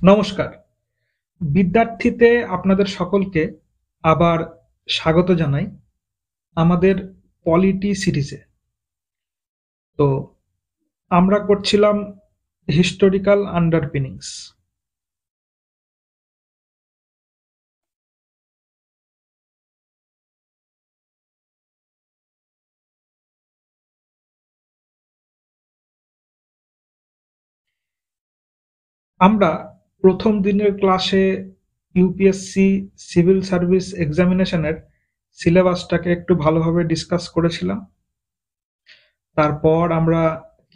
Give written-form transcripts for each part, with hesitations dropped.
নমস্কার। বিদ্যার্থীতে আপনাদের সকলকে আবার স্বাগত জানাই আমাদের পলিটি সিরিজে। তো আমরা করছিলাম হিস্টোরিক্যাল আন্ডারপিনিংস। আমরা প্রথম দিনের ক্লাসে ইউপিএসসি সিভিল সার্ভিস এক্সামিনেশনের সিলেবাসটাকে একটু ভালোভাবে ডিসকাস করেছিলাম। তারপর আমরা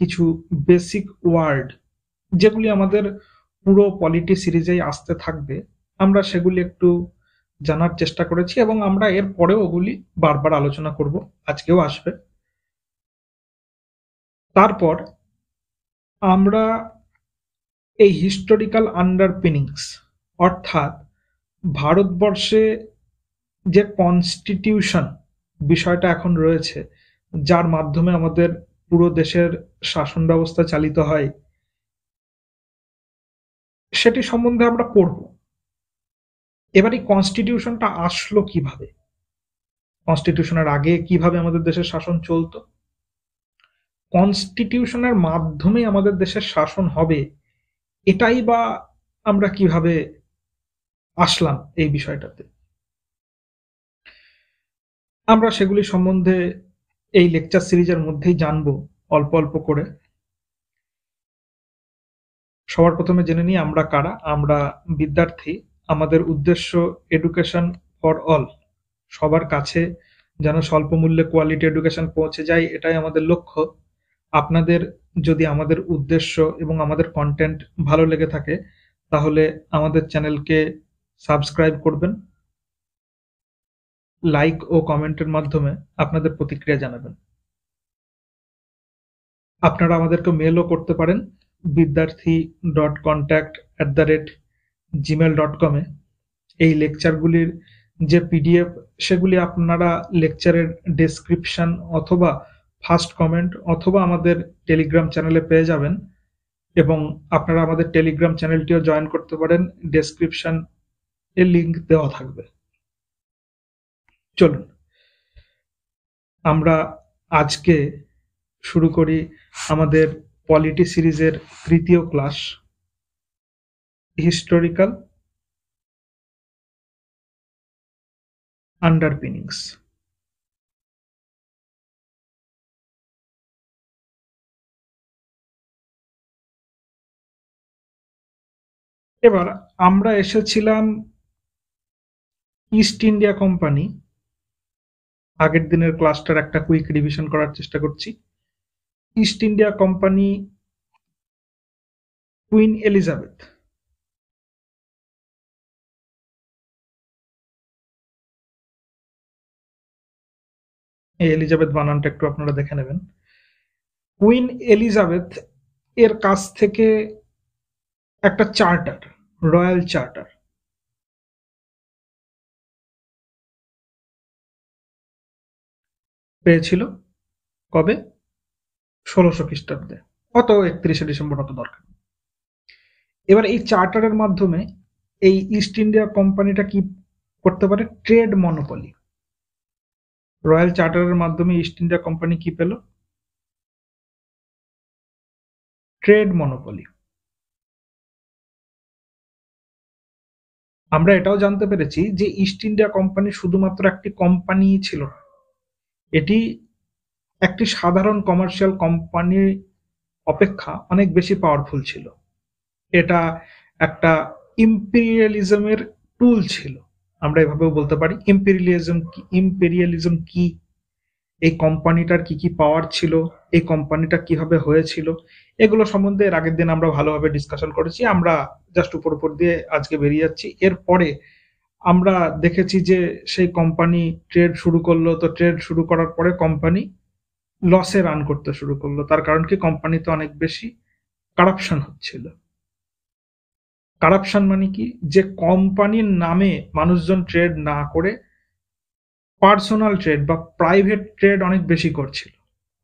কিছু বেসিক ওয়ার্ড, যেগুলি আমাদের পুরো পলিটি সিরিজেই আসতে থাকবে, আমরা সেগুলি একটু জানার চেষ্টা করেছি এবং আমরা এর পরেও ওগুলি বারবার আলোচনা করব, আজকেও আসবে। তারপর আমরা এই হিস্টোরিক্যাল আন্ডারপিনিংস, অর্থাৎ ভারতবর্ষে যে কনস্টিটিউশন বিষয়টা এখন রয়েছে, যার মাধ্যমে আমাদের পুরো দেশের শাসন ব্যবস্থা চালিত হয়, সেটি সম্বন্ধে আমরা পড়ব। এবার এই কনস্টিটিউশনটা আসলো কিভাবে, কনস্টিটিউশনের আগে কিভাবে আমাদের দেশের শাসন চলতো, কনস্টিটিউশনের মাধ্যমে আমাদের দেশের শাসন হবে, এটাই বা আমরা কিভাবে আসলাম এই বিষয়টাতে, আমরা সেগুলি সম্বন্ধে এই লেকচার সিরিজের মধ্যেই জানবো অল্প অল্প করে। সবার প্রথমে জেনে নিই আমরা কারা। আমরা বিদ্যার্থী। আমাদের উদ্দেশ্য এডুকেশন ফর অল, সবার কাছে যেন স্বল্প মূল্যে কোয়ালিটি এডুকেশন পৌঁছে যায়, এটাই আমাদের লক্ষ্য। আপনাদের যদি আমাদের উদ্দেশ্য এবং আমাদের কন্টেন্ট ভালো লেগে থাকে, তাহলে আমাদের চ্যানেলকে সাবস্ক্রাইব করবেন, লাইক ও কমেন্টের মাধ্যমে আপনাদের প্রতিক্রিয়া জানাবেন। আপনারা আমাদেরকে মেলও করতে পারেন vidyarthi.contact@gmail.com-এ। এই লেকচারগুলির যে পিডিএফ, সেগুলি আপনারা লেকচারের ডেসক্রিপশন অথবা ফার্স্ট কমেন্ট অথবা আমাদের টেলিগ্রাম চ্যানেলে পেয়ে যাবেন, এবং আপনারা আমাদের টেলিগ্রাম চ্যানেলটিও জয়েন করতে পারেন, ডেসক্রিপশন এর লিঙ্ক দেওয়া থাকবে। চলুন আমরা আজকে শুরু করি আমাদের পলিটি সিরিজের তৃতীয় ক্লাস, হিস্টোরিক্যাল আন্ডারপিনিংস। এবার আমরা এসেছিলাম ইস্ট ইন্ডিয়া কোম্পানি। আগের দিনের ক্লাসটার একটা কুইক রিভিশন করার চেষ্টা করছি। East India company, queen Elizabeth, এই এলিজাবেথ বানানটা একটু আপনারা দেখে নেবেন। কুইন এলিজাবেথ এর কাছ থেকে একটা চার্টার, রয়্যাল চার্টার পেয়েছিল। কবে? 1600 খ্রিস্টাব্দে, অত 31শে ডিসেম্বর অত দরকার। এবার এই চার্টারের মাধ্যমে এই ইস্ট ইন্ডিয়া কোম্পানিটা কি করতে পারে? Trade monopoly. রয়্যাল চার্টারের মাধ্যমে ইস্ট ইন্ডিয়া কোম্পানি কি পেল? Trade monopoly. আমরা এটাও জানতে পেরেছি যে ইস্ট ইন্ডিয়া কোম্পানি শুধুমাত্র একটি কোম্পানি ছিল না, এটি একটি সাধারণ কমার্শিয়াল কোম্পানি অপেক্ষা অনেক বেশি পাওয়ারফুল ছিল। এটা একটা ইম্পেরিয়ালিজমের টুল ছিল, আমরা এভাবেও বলতে পারি। ইম্পেরিয়ালিজম কি, এই কোম্পানিটার কি কি পাওয়ার ছিল, এই কোম্পানিটা কিভাবে হয়েছিল, এগুলো সম্বন্ধে এর আগের দিন আমরা ভালোভাবে ডিসকাশন করেছি। আমরা জাস্ট উপর উপর দিয়ে আজকে বেরিয়ে যাচ্ছি। এরপরে আমরা দেখেছি যে সেই কোম্পানি ট্রেড শুরু করলো, তো ট্রেড শুরু করার পরে কোম্পানি লসে রান করতে শুরু করলো। তার কারণ কি? কোম্পানিতে অনেক বেশি কারাপশন হচ্ছিল। কারাপশন মানে কি? যে কোম্পানির নামে মানুষজন ট্রেড না করে পার্সোনাল ট্রেড বা প্রাইভেট ট্রেড অনেক বেশি করছিল।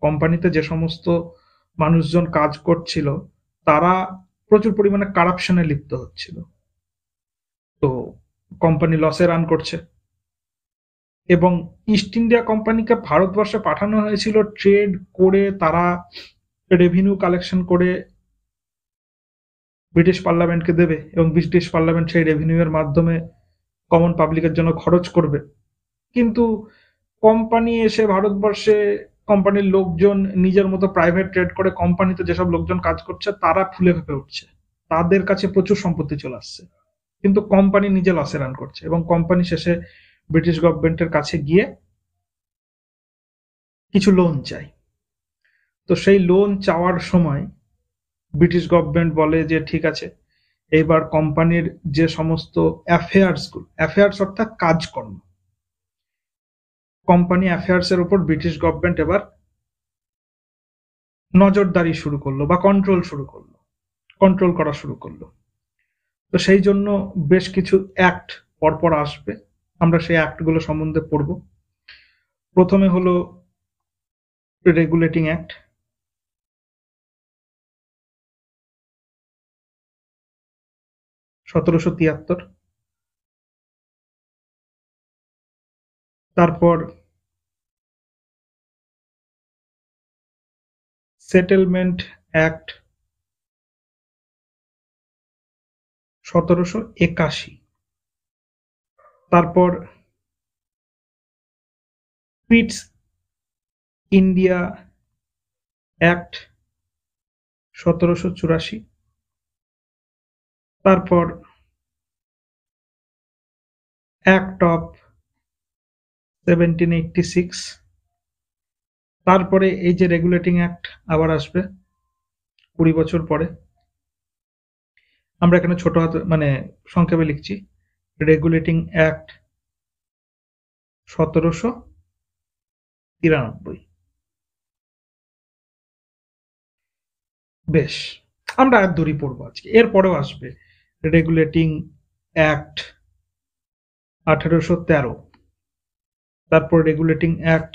কোম্পানিতে যে সমস্ত মানুষজন কাজ করছিল, তারা প্রচুর পরিমাণে কারাপশনে লিপ্ত হচ্ছিল। তো কোম্পানি লসে রান করছে, এবং ইস্ট ইন্ডিয়া কোম্পানিকে ভারতবর্ষে পাঠানো হয়েছিল ট্রেড করে, তারা রেভিনিউ কালেকশন করে ব্রিটিশ পার্লামেন্টকে দেবে, এবং ব্রিটিশ পার্লামেন্ট সেই রেভিনিউ এর মাধ্যমে কমন পাবলিকের জন্য খরচ করবে। কিন্তু কোম্পানি এসে ভারতবর্ষে, কোম্পানির লোকজন নিজের মতো প্রাইভেট ট্রেড করে, কোম্পানিতে যেসব লোকজন কাজ করছে তারা ফুলে ফেঁপে উঠছে, তাদের কাছে প্রচুর সম্পত্তি চলে আসছে, কিন্তু কোম্পানি নিজে লসে রান করছে। এবং কোম্পানি শেষে ব্রিটিশ গভর্নমেন্টের কাছে গিয়ে কিছু লোন চাই। তো সেই লোন চাওয়ার সময় ব্রিটিশ গভর্নমেন্ট বলে যে ঠিক আছে, এইবার কোম্পানির যে সমস্ত অ্যাফেয়ার্স অর্থাৎ কাজকর্ম, কোম্পানি অ্যাফেয়ার্স এর উপর ব্রিটিশ গভর্নমেন্ট এবার নজরদারি শুরু করলো, বা কন্ট্রোল করা শুরু করলো। তো সেই জন্য বেশ কিছু অ্যাক্ট পরপর আসবে, আমরা সেই অ্যাক্টগুলো সম্বন্ধে পড়ব। প্রথমে হলো রেগুলেটিং অ্যাক্ট, (1773). তারপর সেটেলমেন্ট অ্যাক্ট, 1781। তারপর পিটস ইন্ডিয়া অ্যাক্ট, 1784। তারপর অ্যাক্ট অফ 1786। তারপরে এই যে রেগুলেটিং অ্যাক্ট আবার আসবে 20 বছর পরে। আমরা এখানে ছোট হাতে মানে সংক্ষেপে লিখছি, রেগুলেটিং অ্যাক্ট 1793। বেশ, আমরা আর দূরই পড়বো আজকে। এরপরেও আসবে রেগুলেটিং অ্যাক্ট 1813, তারপর রেগুলেটিং অ্যাক্ট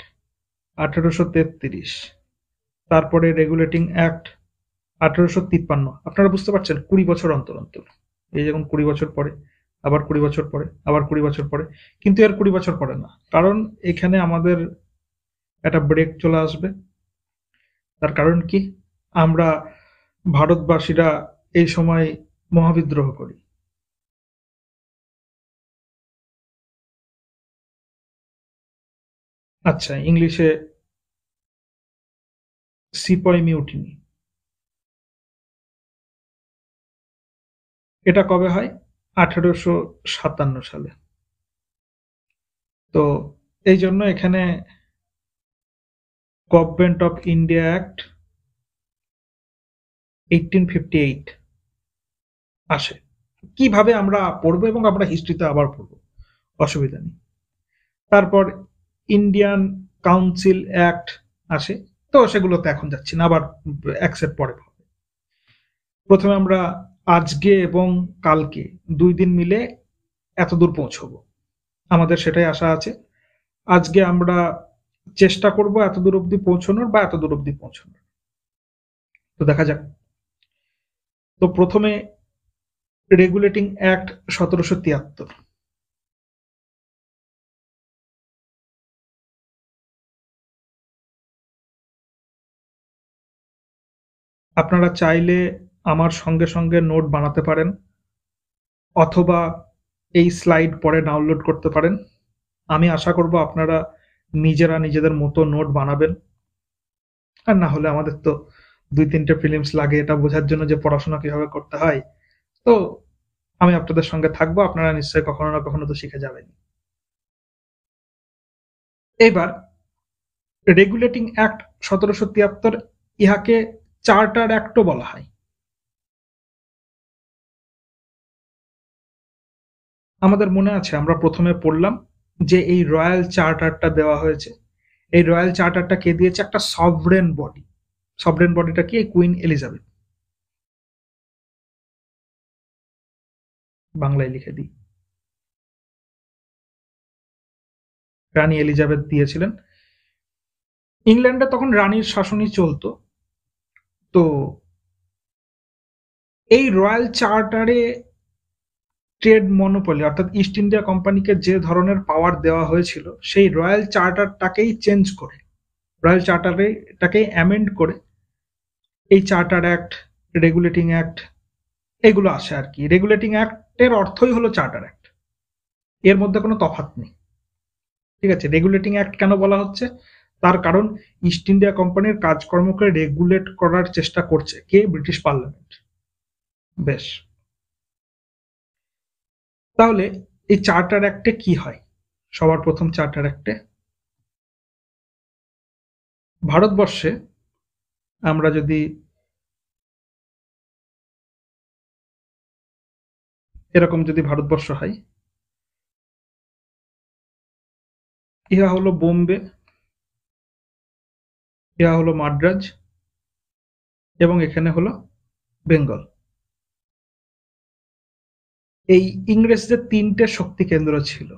1833, তারপরে রেগুলেটিং অ্যাক্ট 1853। আপনারা বুঝতে পারছেন 20 বছর অন্তর অন্তর, এই যেমন 20 বছর পরে, আবার 20 বছর পরে, আবার 20 বছর পরে। কিন্তু এর 20 বছর পরে না, কারণ এখানে আমাদের একটা ব্রেক চলে আসবে। তার কারণ কি, আমরা ভারতবাসীরা এই সময় মহাবিদ্রোহ করি। আচ্ছা, ইংলিশে সিপয় মিউটিনি। এটা কবে হয়? 1857 সালে। তো এই জন্য এখানে গভর্নমেন্ট অফ ইন্ডিয়া অ্যাক্ট 1858 আসে। কিভাবে আমরা পড়বো, এবং আমরা হিস্ট্রিতে আবার পড়বো, অসুবিধা নেই। তারপর ইন্ডিয়ান কাউন্সিল অ্যাক্ট আসে, তো সেগুলোতে এখন যাচ্ছি না, আবার অ্যাক্সেপ্ট পরে হবে। প্রথমে আমরা আজকে এবং কালকে 2 দিন মিলে এত দূর পৌঁছবো, আমাদের সেটাই আশা আছে। আজকে আমরা চেষ্টা করব এত দূর অব্দি পৌঁছানোর, বা এত দূর অব্দি পৌঁছানোর। তো দেখা যাক। তো প্রথমে রেগুলেটিং অ্যাক্ট 1773। আপনারা চাইলে আমার সঙ্গে সঙ্গে নোট বানাতে পারেন, অথবা এই স্লাইড পরে ডাউনলোড করতে পারেন। আমি আশা করব আপনারা নিজেরা নিজেদের মতো নোট বানাবেন। আর না হলে আমাদের তো 2-3টে ফিল্মস লাগে এটা বোঝার জন্য যে পড়াশোনা কিভাবে করতে হয়। তো আমি আপনাদের সঙ্গে থাকবো, আপনারা নিশ্চয়ই কখনো না কখনো তো শিখে যাবেন। এবার রেগুলেটিং অ্যাক্ট 1773, ইহাকে চার্টার অ্যাক্টও বলা হয়। আমাদের মনে আছে আমরা প্রথমে পড়লাম যে এই রয়্যাল চার্টারটা দেওয়া হয়েছে। এই রয়্যাল চার্টারটা কে দিয়েছে? একটা সভরেন বডি। সভরেন বডিটা কি? Queen Elizabeth. বাংলায় লিখে দিই, রানী এলিজাবেথ দিয়েছিলেন। ইংল্যান্ডে তখন রানীর শাসনই চলতো। তো এই রয়্যাল চার্টারে ট্রেড মনোপলি অর্থাৎ ইস্ট ইন্ডিয়া কোম্পানিকে যে ধরনের পাওয়ার দেওয়া হয়েছিল সেই রয়্যাল চার্টারটাকেই চেঞ্জ করে, রয়্যাল চার্টারটাকেই অ্যামেন্ড করে এই চার্টার অ্যাক্ট, রেগুলেটিং অ্যাক্ট এগুলো আসে আর কি। রেগুলেটিং অ্যাক্টের অর্থই হলো চার্টার অ্যাক্ট, এর মধ্যে কোনো তফাৎ নেই। ঠিক আছে, রেগুলেটিং অ্যাক্ট কেন বলা হচ্ছে, তার কারণ ইস্ট ইন্ডিয়া কোম্পানির কাজকর্মকে রেগুলেট করার চেষ্টা করছে কে, ব্রিটিশ পার্লামেন্ট। বেশ, তাহলে এই চার্টার অ্যাক্টে কি হয়? সবার প্রথম চার্টার অ্যাক্টে ভারতবর্ষে আমরা যদি এরকম যদি ভারতবর্ষ হয়, ইহা হলো বোম্বে, ইহা হলো মাদ্রাজ এবং এখানে হলো বেঙ্গল। এই ইংরেজদের তিনটে শক্তি কেন্দ্র ছিল,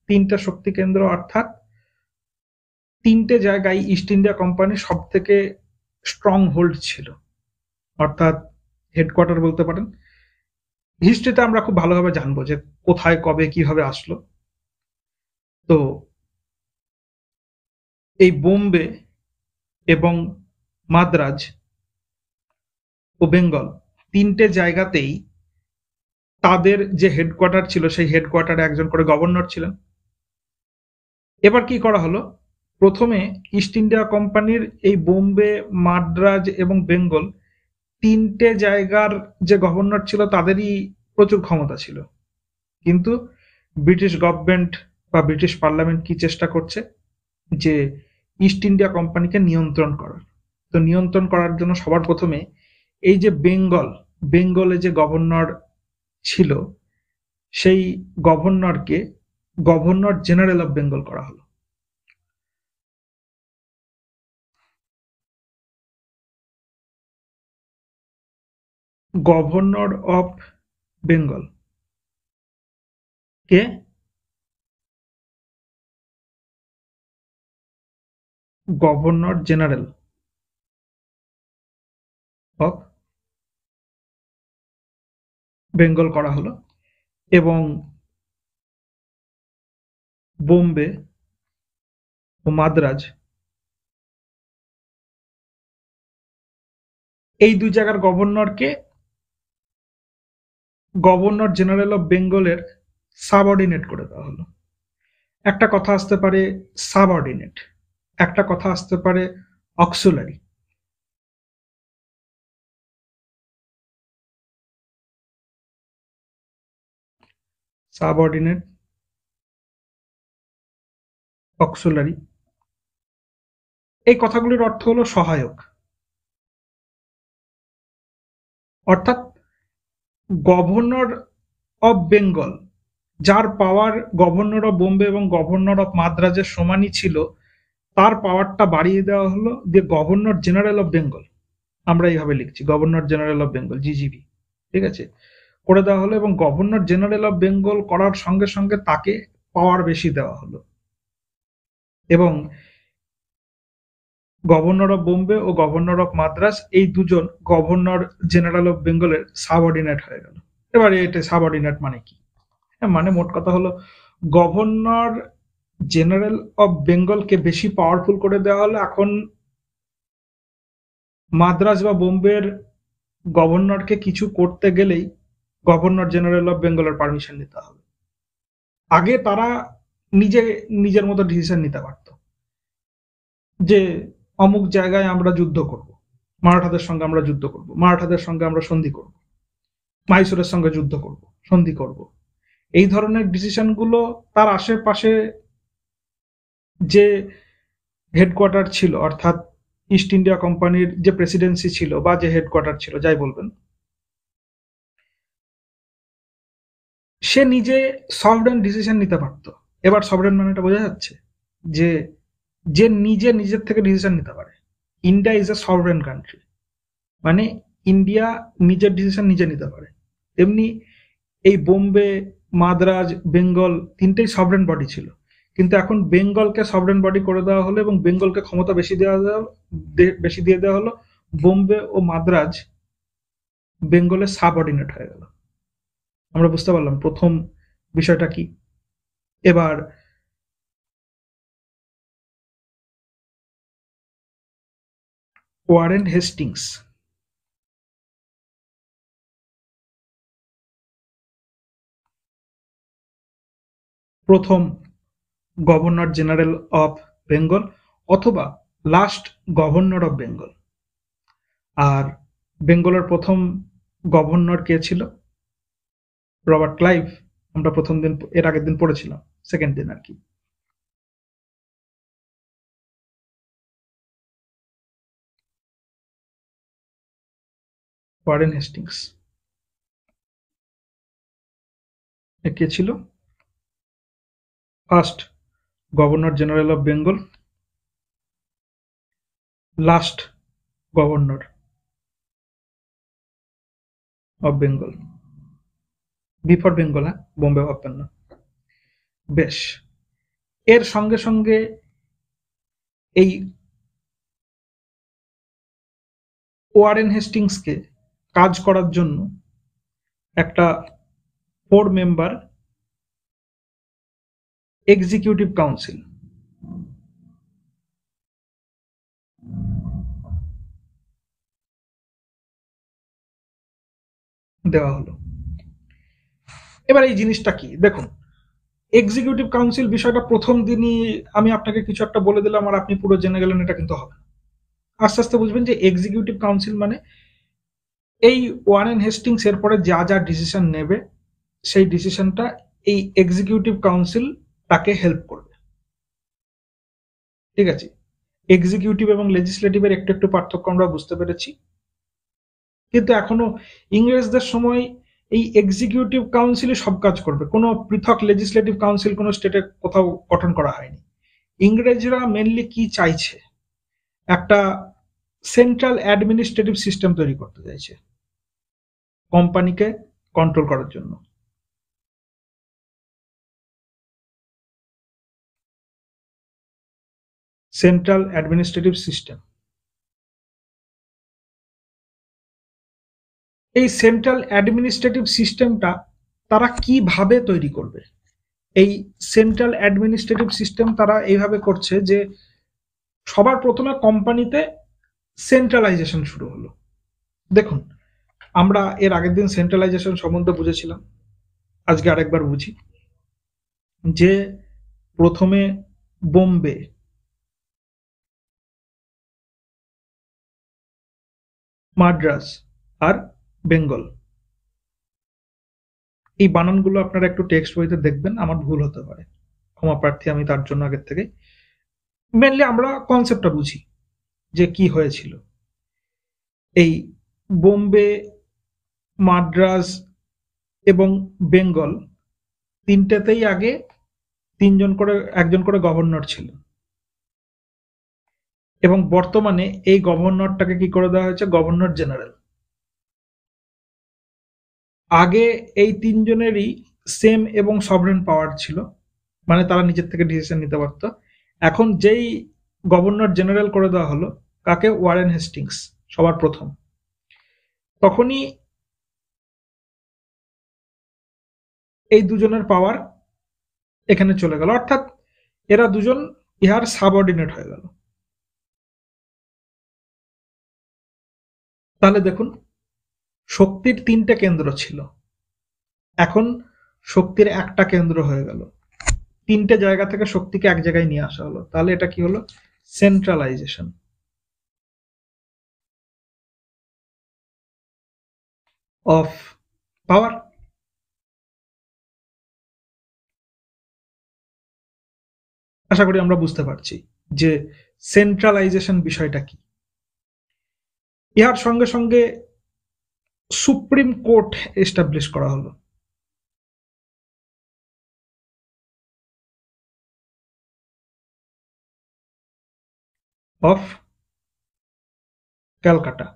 তিনটে শক্তি কেন্দ্র অর্থাৎ তিনটে জায়গায় ইস্ট ইন্ডিয়া কোম্পানি সব থেকে স্ট্রং হোল্ড ছিল, অর্থাৎ হেডকোয়ার্টার বলতে পারেন। হিস্ট্রিতে আমরা খুব ভালোভাবে জানবো যে কোথায় কবে কিভাবে আসলো। তো এই বোম্বে এবং মাদ্রাজ ও বেঙ্গল তিনটে জায়গাতেই তাদের যে হেডকোয়ার্টার ছিল সেই হেডকোয়ার্টারে একজন করে গভর্নর ছিলেন। এবার কি করা হলো, প্রথমে ইস্ট ইন্ডিয়া কোম্পানির এই বোম্বে, মাদ্রাজ এবং বেঙ্গল তিনটে জায়গার যে গভর্নর ছিল তাদেরই প্রচুর ক্ষমতা ছিল, কিন্তু ব্রিটিশ গভর্নমেন্ট বা ব্রিটিশ পার্লামেন্ট কি চেষ্টা করছে যে ইস্ট ইন্ডিয়া কোম্পানিকে নিয়ন্ত্রণ করার। তো নিয়ন্ত্রণ করার জন্য সবার প্রথমে এই যে বেঙ্গলে যে গভর্নর ছিল সেই গভর্নরকে গভর্নর জেনারেল অফ বেঙ্গল করা হলো। Governor of Bengal K governor general of Bengal করা হলো এবং বোম্বে ও মাদ্রাজ এই দুই জায়গার গভর্নরকে গভর্নর জেনারেল অফ বেঙ্গলের সাবঅর্ডিনেট করে দেওয়া হলো। একটা কথা আসতে পারে সাবঅর্ডিনেট, একটা কথা আসতে পারে অক্সিলারি। সাবঅর্ডিনেট, অক্সিলারি, এই কথাগুলির অর্থ হলো সহায়ক। অর্থাৎ গভর্নর অফ বেঙ্গল যার পাওয়ার গভর্নর অফ বোম্বে এবং গভর্নর অফ মাদ্রাজের সমানই ছিল, তার পাওয়ারটা বাড়িয়ে দেওয়া হলো দিয়ে গভর্নর জেনারেল অফ বেঙ্গল, আমরা এইভাবে লিখছি গভর্নর জেনারেল অফ বেঙ্গল, জিজিবি, ঠিক আছে, করে দেওয়া হলো। এবং গভর্নর জেনারেল অফ বেঙ্গল করার সঙ্গে সঙ্গে তাকে পাওয়ার বেশি দেওয়া হলো এবং গভর্নর অফ বোম্বে ও গভর্নর অফ মাদ্রাজ এই দুজন গভর্নর জেনারেল অফ বেঙ্গলের সাবঅর্ডিনেট হয়ে গেল। এবারে এটা সাবঅর্ডিনেট মানে কি? মানে মোট কথা হলো গভর্নর জেনারেল অফ বেঙ্গলকে বেশি পাওয়ারফুল করে দেওয়া হলো। এখন মাদ্রাজ বা বোম্বের গভর্নরকে কিছু করতে গেলেই গভর্নর জেনারেল অফ বেঙ্গলের পারমিশন নিতে হবে। আগে তারা নিজের মতো ডিসিশন নিতে পারত যে অমুক জায়গায় আমরা যুদ্ধ করব, মারাঠাদের সঙ্গে আমরা যুদ্ধ করব, মারাঠাদের সঙ্গে আমরা সন্ধি করব, মাইসোরের সঙ্গে যুদ্ধ করব, সন্ধি করব, এই ধরনের ডিসিশনগুলো তার আশেপাশে যে হেডকোয়ার্টার ছিল অর্থাৎ ইস্ট ইন্ডিয়া কোম্পানির যে প্রেসিডেন্সি ছিল বা যে হেডকোয়ার্টার ছিল যাই বলবেন, সে নিজে সভরেন ডিসিশন নিতে পারত। এবার সভরেন মানেটা বোঝা যাচ্ছে যে যে নিজের থেকে ডিসিশন নিতে পারে। India is a sovereign country, মানে ইন্ডিয়া নিজের ডিসিশন নিজে নিতে পারে। তেমনি এই বোম্বে, মাদ্রাজ, বেঙ্গল তিনটেই সভরেন বডি ছিল, কিন্তু এখন বেঙ্গলকে সভরেন বডি করে দেওয়া হলো এবং বেঙ্গলকে ক্ষমতা বেশি দিয়ে দেওয়া হলো। বোম্বে ও মাদ্রাজ বেঙ্গলের সাবঅর্ডিনেট হয়ে গেল। আমরা বুঝতে পারলাম প্রথম বিষয়টা কি। এবার ওয়ারেন হেস্টিংস প্রথম গভর্নর জেনারেল অফ বেঙ্গল অথবা লাস্ট গভর্নর অফ বেঙ্গল। আর বেঙ্গলের প্রথম গভর্নর কে ছিল? Robert Clive. আমরা প্রথম দিন এর আগের দিন পড়েছিলাম, সেকেন্ড দিন আর কি। ওয়ারেন হেস্টিংস কে ছিল? First governor general of Bengal, last governor of Bengal. Before Bengal, হ্যাঁ, বোম্বে ভাববেন না। বেশ, এর সঙ্গে সঙ্গে এই ওয়ারেন হেস্টিংসকে কাজ করার জন্য একটা 4 মেম্বার এক্সিকিউটিভ কাউন্সিল দেওয়া হলো। এবার এই জিনিসটা কি দেখুন, এক্সিকিউটিভ কাউন্সিল বিষয়টা প্রথম দিনই আমি আপনাকে কিছু একটা বলে দিলাম আর আপনি পুরো জেনে গেলেন, এটা কিন্তু হবে। আস্তে আস্তে বুঝবেন যে এক্সিকিউটিভ কাউন্সিল মানে এই ওয়ারেন হেস্টিংস এর পরে যা যা ডিসিশন নেবে সেই ডিসিশনটা এই এক্সিকিউটিভ কাউন্সিল তাকে হেল্প করবে। ঠিক আছে, এক্সিকিউটিভ এবং লেজিসলেটিভের একটু একটু পার্থক্য আমরা বুঝতে পেরেছি, কিন্তু এখনো ইংরেজদের সময় এই এক্সিকিউটিভ কাউন্সিলই সব কাজ করবে, কোনো পৃথক লেজিসলেটিভ কাউন্সিল কোনো স্টেটে কোথাও গঠন করা হয়নি। ইংরেজরা মেনলি কি চাইছে, একটা সেন্ট্রাল অ্যাডমিনিস্ট্রেটিভ সিস্টেম তৈরি করতে চাইছে কোম্পানিকে কন্ট্রোল করার জন্য। সেন্ট্রাল অ্যাডমিনিস্ট্রেটিভ সিস্টেম, এই সেন্ট্রাল অ্যাডমিনিস্ট্রেটিভ সিস্টেমটা তারা কিভাবে তৈরি করবে? এই সেন্ট্রাল অ্যাডমিনিস্ট্রেটিভ সিস্টেম তারা এইভাবে করছে যে সবার প্রথমে কোম্পানিতে সেন্ট্রালাইজেশন শুরু হলো। দেখুন, আমরা এর আগের দিন সেন্ট্রালাইজেশন সম্বন্ধে বুঝেছিলাম, আজকে আরেকবার বুঝি। যে প্রথমে বোম্বে, মাদ্রাজ আর বেঙ্গল, এই বানানগুলো আপনারা একটু টেক্সট বইতে দেখবেন, আমার ভুল হতে পারে, ক্ষমা প্রার্থী আমি তার জন্য আগের থেকে। মেনলি আমরা কনসেপ্টটা বুঝি যে কি হয়েছিল। এই বোম্বে, মাদ্রাজ এবং বেঙ্গল তিনটেতেই আগে একজন করে গভর্নর ছিল, এবং বর্তমানে এই গভর্নরটাকে কি করে দেওয়া হয়েছে? Governor general. আগে এই তিনজনেরই সেম এবং সভরেন পাওয়ার ছিল, মানে তারা নিজের থেকে ডিসিশন নিতে পারত। এখন যেই গভর্নর জেনারেল করে দেওয়া হলো কাকে? ওয়ারেন হেস্টিংস সবার প্রথম। তখনই এই দুজনের পাওয়ার এখানে চলে গেল, অর্থাৎ এরা দুজন ইহার সাবঅর্ডিনেট হয়ে গেল। তাহলে দেখুন, শক্তির তিনটে কেন্দ্র ছিল, এখন শক্তির একটা কেন্দ্র হয়ে গেল, তিনটে জায়গা থেকে শক্তিকে এক জায়গায় নিয়ে আসা হলো। তাহলে এটা কি হলো? Centralisation of power. আশা করি আমরা বুঝতে পারছি যে সেন্ট্রালাইজেশন বিষয়টা কি। ইহার সঙ্গে সঙ্গে সুপ্রিম কোর্ট এস্টাবলিশ করা হলো। অফ ক্যালকাটা।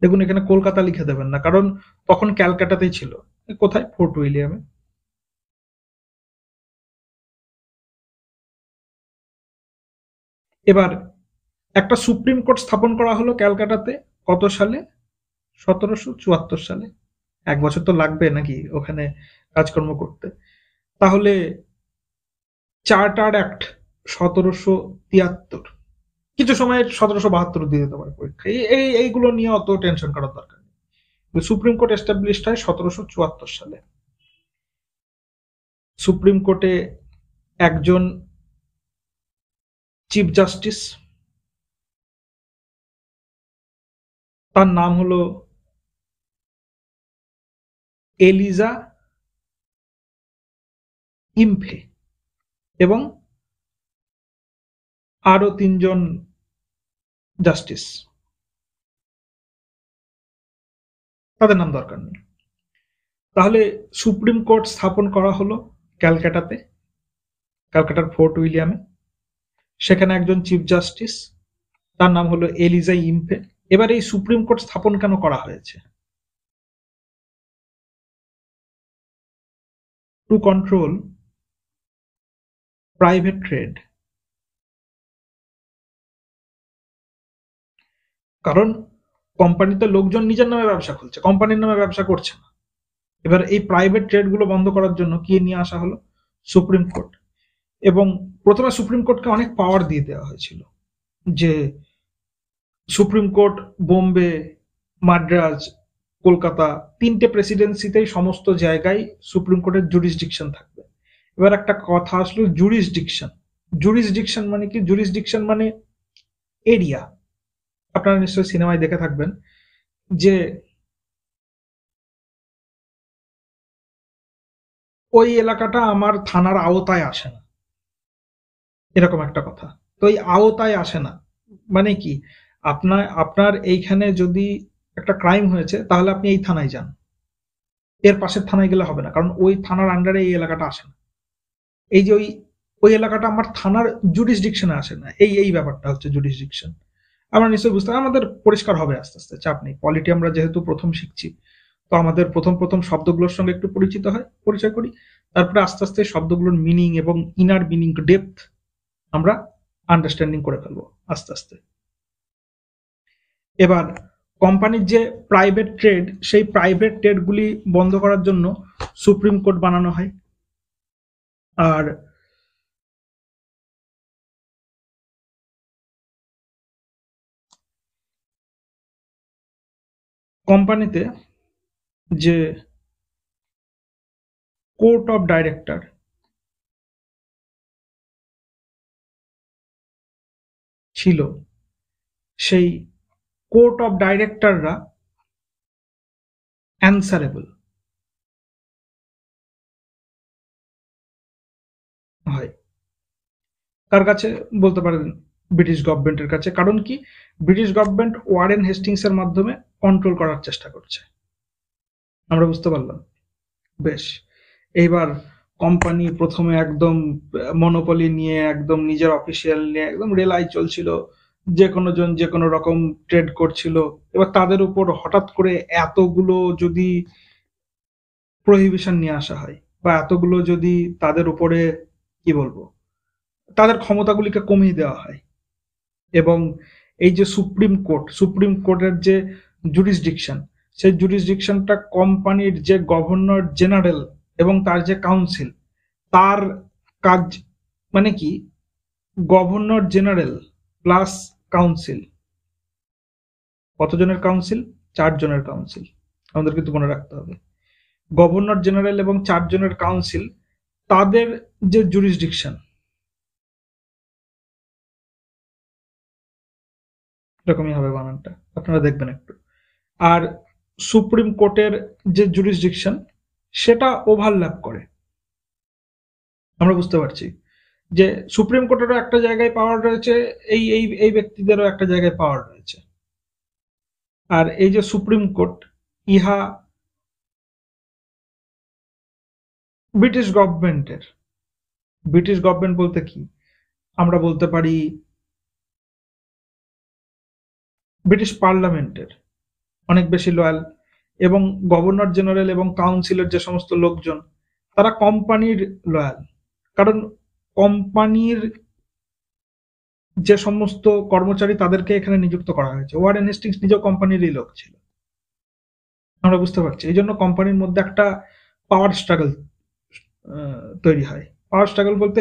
দেখুন, এখানে কলকাতা লিখে দেবেন না, কারণ তখন ক্যালকাটাতেই ছিল। কোথায়? ফোর্ট উইলিয়ামে। এবার একটা সুপ্রিম কোর্ট স্থাপন করা হলো ক্যালকাটাতে, কত সালে? 1774 সালে। 1 বছর তো লাগবে নাকি ওখানে কাজকর্ম করতে। তাহলে চার্টার অ্যাক্ট 1773, কিছু সময় 1772 দিয়ে দিতে পারে পরীক্ষা। এইগুলো নিয়ে অত টেনশন করার দরকার নেই। সুপ্রিম কোর্ট এস্টাবলিশড হয় 1774 সালে। সুপ্রিম কোর্টে একজন চিফ জাস্টিস, তার নাম হলো এলিজা ইমফে, এবং আরো 3জন জাস্টিস, তাদের নাম দরকার নেই। তাহলে সুপ্রিম কোর্ট স্থাপন করা হলো ক্যালকাটাতে, ক্যালকাটার ফোর্ট উইলিয়ামে। সেখানে একজন চিফ জাস্টিস, তার নাম হলো এলিজা ইমফে। এবার এই সুপ্রিম কোর্ট স্থাপন কেন করা হয়েছে? To control private trade. কারণ কোম্পানিতে লোকজন নিজের নামে ব্যবসা খুলছে, কোম্পানির নামে ব্যবসা করছে না। এবার এই প্রাইভেট ট্রেড গুলো বন্ধ করার জন্য কি নিয়ে আসা হলো? Supreme court. এবং প্রথমে সুপ্রিম কোর্টকে অনেক পাওয়ার দিয়ে দেওয়া হয়েছিল, যে সুপ্রিম কোর্ট বোম্বে, মাদ্রাজ, কলকাতা, 3টে প্রেসিডেন্সিতেই সমস্ত জায়গায় সুপ্রিম কোর্টের জুরিসডিকশন থাকবে। এবার একটা কথা আসলো, জুরিসডিকশন। জুরিসডিকশন মানে কি? জুরিসডিকশন মানে এরিয়া। আপনারা নিশ্চয়ই সিনেমায় দেখে থাকবেন যে ওই এলাকাটা আমার থানার আওতায় আসে না, এরকম একটা কথা। তো এই আওতায় আসে না মানে কি? আপনার আপনার এইখানে যদি একটা ক্রাইম হয়েছে, তাহলে আপনি এই থানায় যান, এর পাশের থানায় গেলে হবে না, কারণ ওই থানার আন্ডারে এই এলাকাটা আসে না। এই যে ওই ওই এলাকাটা আমার থানার জুরিসডিকশনে আসে না, এই ব্যাপারটা হচ্ছে জুরিসডিকশন। আমরা নিশ্চয়ই বুঝতে, আমাদের পরিষ্কার হবে আস্তে আস্তে, চাপ নেই। পলিটি আমরা যেহেতু প্রথম শিখছি, তো আমাদের প্রথম প্রথম শব্দগুলোর সঙ্গে একটু পরিচয় করি, তারপরে আস্তে আস্তে শব্দগুলোর মিনিং এবং ইনার মিনিং, ডেপথ আমরা আন্ডারস্ট্যান্ডিং করে ফেলবো আস্তে আস্তে। এবার কোম্পানির যে প্রাইভেট ট্রেড, সেই প্রাইভেট ট্রেডগুলি বন্ধ করার জন্য সুপ্রিম কোর্ট বানানো হয়। আর কোম্পানিতে যে কোর্ট অফ ডাইরেক্টর ছিল, সেই কোর্ট অফ ডাইরেক্টররা অ্যানসারেবল হয় কার কাছে? বলতে পারেন ব্রিটিশ গভর্নমেন্টের কাছে। কারণ কি? ব্রিটিশ গভর্নমেন্ট ওয়ারেন হেস্টিংস এর মাধ্যমে কন্ট্রোল করার চেষ্টা করছে। আমরা বুঝতে পারলাম? বেশ। এইবার কোম্পানি প্রথমে একদম মনোপলি নিয়ে, একদম নিজের অফিসিয়াল নিয়ে একদম রেলাই চলছিল, যে কোনো জন যে কোনো রকম ট্রেড করছিল। এবার তাদের উপর হঠাৎ করে এতগুলো যদি প্রহিবিশন নিয়ে আসা হয়, বা এতগুলো যদি তাদের উপরে, কি বলবো, তাদের ক্ষমতাগুলিকে কমিয়ে দেওয়া হয়, এবং এই যে সুপ্রিম কোর্টের যে জুরিসডিকশন, সেই জুরিসডিকশনটা কোম্পানির যে গভর্নর জেনারেল এবং তার যে কাউন্সিল, তার কাজ মানে কি? Governor general plus council. কতজনের কাউন্সিল? 4 জনের কাউন্সিল। আমাদের কিন্তু মনে রাখতে হবে, গভর্নর জেনারেল এবং 4 জনের কাউন্সিল, তাদের যে জুরিসডিকশন, এরকমই হবে বানানটা, আপনারা দেখবেন একটু। আর সুপ্রিম কোর্টের যে জুরিসডিকশন, সেটা ওভারল্যাপ করে। আমরা বুঝতে পারছি যে সুপ্রিম কোর্টেরও একটা জায়গায় পাওয়ার রয়েছে, এই ব্যক্তিদেরও একটা জায়গায় পাওয়ার রয়েছে। আর এই যে সুপ্রিম কোর্ট, ইহা ব্রিটিশ গভর্নমেন্টের, ব্রিটিশ গভর্নমেন্ট বলতে কি আমরা বলতে পারি ব্রিটিশ পার্লামেন্টের অনেক বেশি লয়াল। এবং গভর্নর জেনারেল এবং কাউন্সিলের যে সমস্ত লোকজন, তারা কোম্পানির লয়াল। কারণ কোম্পানির যে সমস্ত কর্মচারী, তাদেরকে এখানে নিযুক্ত করা হয়েছে। ওয়ারেন হেস্টিংস নিজেও কোম্পানিরই লোক ছিল। আমরা বুঝতে পারছি। এই জন্য কোম্পানির মধ্যে একটা পাওয়ার স্ট্রাগল তৈরি হয়। পাওয়ার স্ট্রাগল বলতে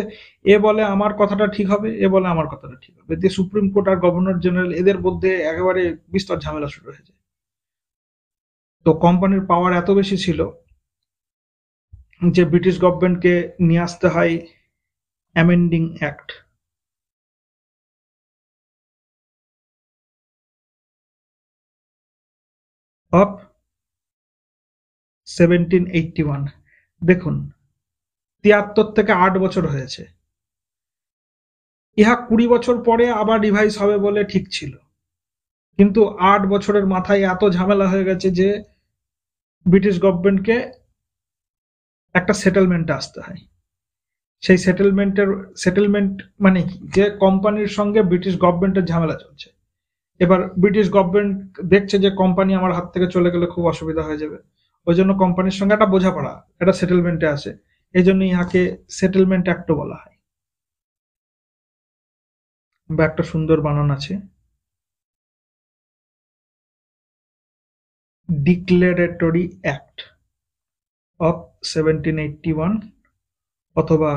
এ বলে আমার কথাটা ঠিক হবে, এ বলে আমার কথাটা ঠিক হবে, দিয়ে সুপ্রিম কোর্ট আর গভর্নর জেনারেল এদের মধ্যে একেবারে বিস্তর ঝামেলা শুরু হয়ে যায়। তো কোম্পানির পাওয়ার এত বেশি ছিল যে ব্রিটিশ গভর্নমেন্টকে নিয়ে আসতে হয় অ্যামেন্ডিং অ্যাক্ট অফ 1781। দেখুন, 73 থেকে 8 বছর হয়েছে, ইহা 20 বছর পরে আবার রিভাইজ হবে বলে ঠিক ছিল, কিন্তু 8 বছরের মাথায় এত ঝামেলা হয়ে গেছে যে ব্রিটিশ গভর্নমেন্টকে একটা সেটেলমেন্টে আসতে হয়। সেই সেটেলমেন্ট মানে কি, যে কোম্পানির সঙ্গে ব্রিটিশ গভর্নমেন্টের ঝামেলা চলছে। এবার ব্রিটিশ গভর্নমেন্ট দেখছে যে কোম্পানি আমার হাত থেকে চলে গেলে খুব অসুবিধা হয়ে যাবে, ওই জন্য কোম্পানির সঙ্গে একটা বোঝাপড়া, একটা সেটেলমেন্টে আসে। এই জন্য ইহাকে সেটেলমেন্ট অ্যাক্টও বলা হয়। বা একটা সুন্দর বানান আছে, ডিক্লারেটরি অ্যাক্ট অফ 1781 অথবা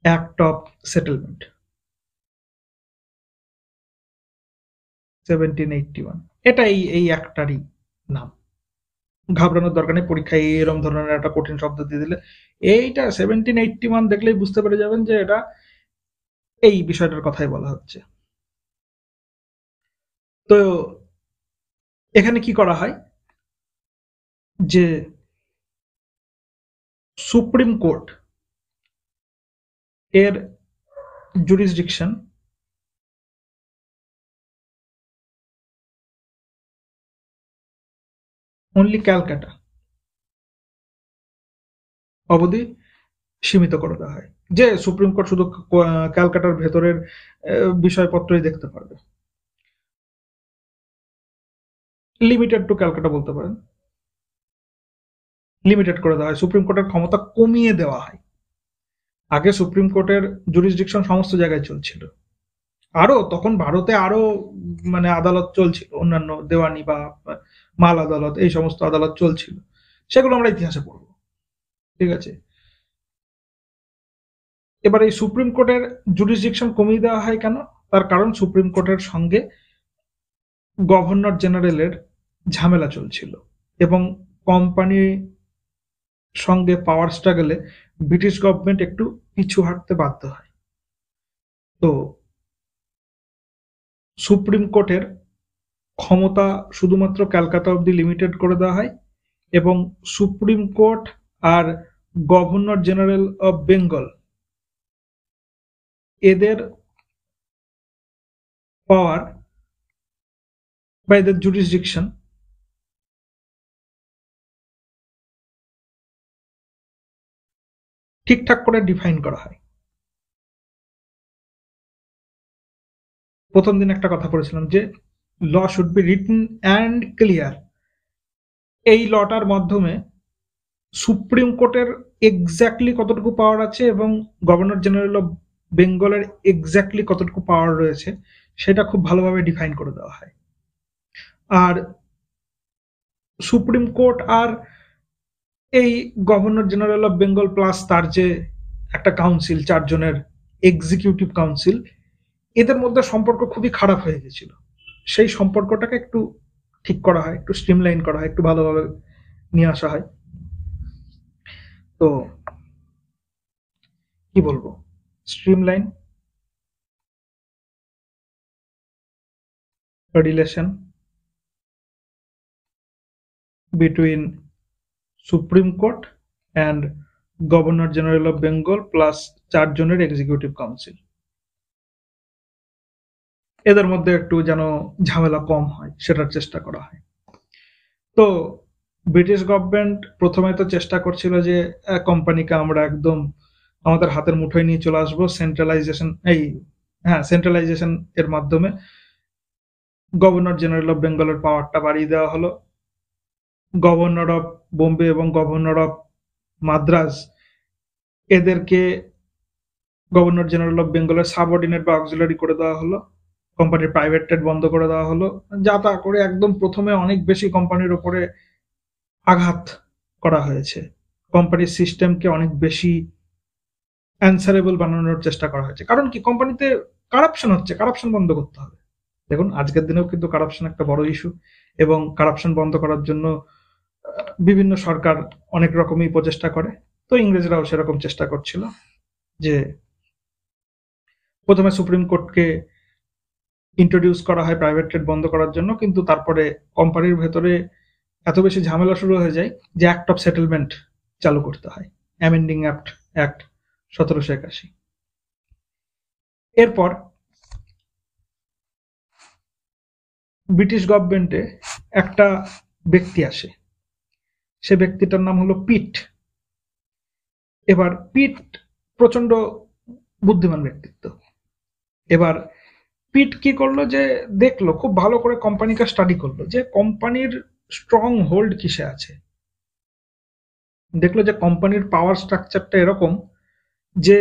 অ্যাক্ট অফ সেটেলমেন্ট 1781। এটা এই অ্যাক্টটারই নাম। ঘাবড়ানোর দরকার নেই, পরীক্ষায় এরকম ধরনের একটা কঠিন শব্দ দিয়ে দিলে এইটা 1781 দেখলেই বুঝতে পেরে যাবেন যে এটা এই বিষয়টার কথাই বলা হচ্ছে। তো এখানে কি করা হয় যে সুপ্রিম কোর্ট এর জুরিসডিকশন অনলি ক্যালকাটা অবধি সীমিত করে দেওয়া হয়, যে সুপ্রিম কোর্ট শুধু ক্যালকাটার ভেতরের বিষয়পত্রই দেখতে পারবে। লিমিটেড টু ক্যালকাটা বলতে পারেন, লিমিটেড করে দেওয়া হয়, সুপ্রিম কোর্টের ক্ষমতা কমিয়ে দেওয়া হয়। আগে সুপ্রিম কোর্টের জুরিসডিকশন সমস্ত জায়গায় চলছিল, আরো তখন ভারতে আরো মানে আদালত চলছিল, অন্যান্য দেওয়ানি বা মাল আদালত, এই সমস্ত আদালত চলছিল, সেগুলো আমরা ইতিহাসে পড়বো, ঠিক আছে। এবার এই সুপ্রিম কোর্টের জুরিসডিকশন কমিয়ে দেওয়া হয় কেন? তার কারণ সুপ্রিম কোর্টের সঙ্গে গভর্নর জেনারেলের ঝামেলা চলছিল এবং কোম্পানির সঙ্গে পাওয়ার স্ট্রাগলে ব্রিটিশ গভর্নমেন্ট একটু পিছু হাঁটতে বাধ্য হয়। তো সুপ্রিম কোর্টের ক্ষমতা শুধুমাত্র ক্যালকাটা অবধি লিমিটেড করে দেওয়া হয় এবং সুপ্রিম কোর্ট আর গভর্নর জেনারেল অফ বেঙ্গল এদের পাওয়ার বা এদের জুরিসডিকশন ঠিকঠাক করে ডিফাইন করা হয়। প্রথম দিন একটা কথা বলেছিলাম যে law should be written and clear. এই লটার মাধ্যমে সুপ্রিম কোর্টের এক্স্যাক্টলি কতটুকু পাওয়ার আছে এবং গভর্নর জেনারেল অফ বেঙ্গলের এক্স্যাক্টলি কতটুকু পাওয়ার রয়েছে সেটা খুব ভালোভাবে ডিফাইন করে দেওয়া হয়। আর সুপ্রিম কোর্ট আর এই governor general of Bengal plus তার যে একটা কাউন্সিল, 4 জনের এক্সিকিউটিভ কাউন্সিল, এদের মধ্যে সম্পর্ক খুবই খারাপ হয়ে গেছিল। সেই সম্পর্কটাকে একটু ঠিক করা হয়, একটু স্ট্রিমলাইন করা হয়, একটু ভালোভাবে নিয়ে আসা হয়। তো কি বলবো, streamline relation between supreme court and governor general of Bengal plus 4 জনের এক্সিকিউটিভ কাউন্সিল, এদের মধ্যে একটু যেন ঝামেলা কম হয় সেটার চেষ্টা করা হয়। তো ব্রিটিশ গভর্নমেন্ট প্রথমে তো চেষ্টা করছিল যে কোম্পানিকে আমরা একদম আমাদের হাতের মুঠোয় নিয়ে চলে আসবো, সেন্ট্রালাইজেশন এর মাধ্যমে গভর্নর জেনারেল অফ বেঙ্গলের পাওয়ারটা বাড়িয়ে দেওয়া হলো। গভর্নর অফ বোম্বে এবং গভর্নর অফ মাদ্রাজ এদেরকে গভর্নর জেনারেল অফ বেঙ্গলের সাবঅর্ডিনেট বা অক্সিলারি করে দেওয়া হলো। কোম্পানির প্রাইভেট ট্রেড বন্ধ করে দেওয়া হলো, যা তা করে একদম প্রথমে অনেক বেশি কোম্পানির ওপরে আঘাত করা হয়েছে, কোম্পানির সিস্টেমকে অনেক বেশি অ্যান্সারেবল বানানোর চেষ্টা করা হয়েছে। কারণ কি, কোম্পানিতে কারাপশন হচ্ছে, কারাপশন বন্ধ করতে হবে। দেখুন আজকের দিনেও কিন্তু কারাপশন একটা বড় ইস্যু, এবং কারাপশন বন্ধ করার জন্য বিভিন্ন সরকার অনেক রকমই প্রচেষ্টা করে। তো ইংরেজরাও সেরকম চেষ্টা করছিল, যে প্রথমে সুপ্রিম কোর্টকে ইন্ট্রোডিউস করা হয় প্রাইভেট ট্রেড বন্ধ করার জন্য, কিন্তু তারপরে কোম্পানির ভেতরে এত বেশি ঝামেলা শুরু হয়ে যায় যে অ্যাক্ট অফ সেটেলমেন্ট চালু করতে হয়, অ্যামেন্ডিং অ্যাক্ট 1781। এরপর ব্রিটিশ গভর্নমেন্টে একটা ব্যক্তি আসে, সে ব্যক্তিটার নাম হলো পিট। এবার পিট প্রচন্ড বুদ্ধিমান ব্যক্তিত্ব। এবার পিট কি করলো, যে দেখলো, খুব ভালো করে কোম্পানিকে স্টাডি করলো যে কোম্পানির স্ট্রং হোল্ড কিসে আছে। দেখলো যে কোম্পানির পাওয়ার স্ট্রাকচারটা এরকম যে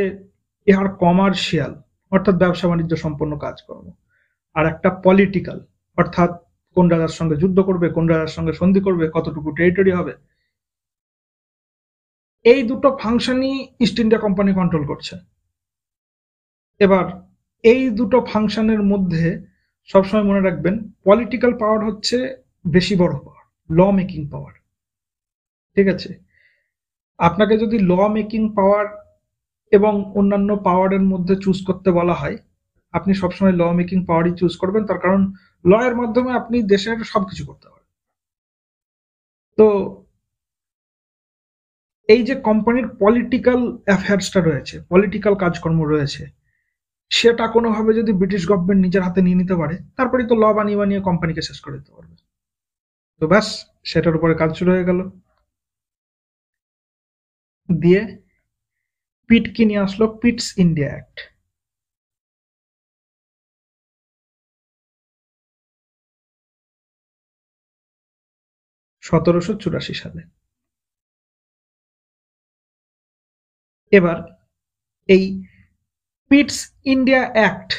ইহার কমার্শিয়াল অর্থাৎ ব্যবসা বাণিজ্য সম্পন্ন কাজকর্ম, আর একটা পলিটিক্যাল অর্থাৎ কোন রাজার সঙ্গে যুদ্ধ করবে, কোন রাজার সঙ্গে সন্ধি করবে, কতটুকু টেরিটরি হবে, এই দুটো ফাংশনই ইস্ট ইন্ডিয়া কোম্পানি কন্ট্রোল করছে। এবার এই দুটো ফাংশনের মধ্যে সবসময় মনে রাখবেন, পলিটিক্যাল পাওয়ার হচ্ছে বেশি বড় পাওয়ার, ল মেকিং পাওয়ার। ঠিক আছে, আপনাকে যদি ল মেকিং পাওয়ার এবং অন্যান্য পাওয়ারের মধ্যে চুজ করতে বলা হয়, আপনি সবসময় ল মেকিং পাওয়ারই চুজ করবেন, তার কারণ ল এর মাধ্যমে আপনি দেশের সবকিছু করতে পারেন। তো এই যে কোম্পানির পলিটিক্যাল অ্যাফেয়ার্সটা রয়েছে, পলিটিক্যাল কাজকর্ম রয়েছে, সেটা কোনোভাবে যদি ব্রিটিশ গভর্নমেন্ট নিজের হাতে নিয়ে নিতে পারে, তারপরে তো ল বানিয়ে বানিয়ে কোম্পানিকে শেষ করে দিতে পারবে। তো ব্যাস, সেটার উপরে কাজ শুরু হয়ে গেল। দিয়ে পিট কি নিয়ে আসলো, পিটস ইন্ডিয়া অ্যাক্ট। সালে। এবার এই পিটস ইন্ডিয়া অ্যাক্ট,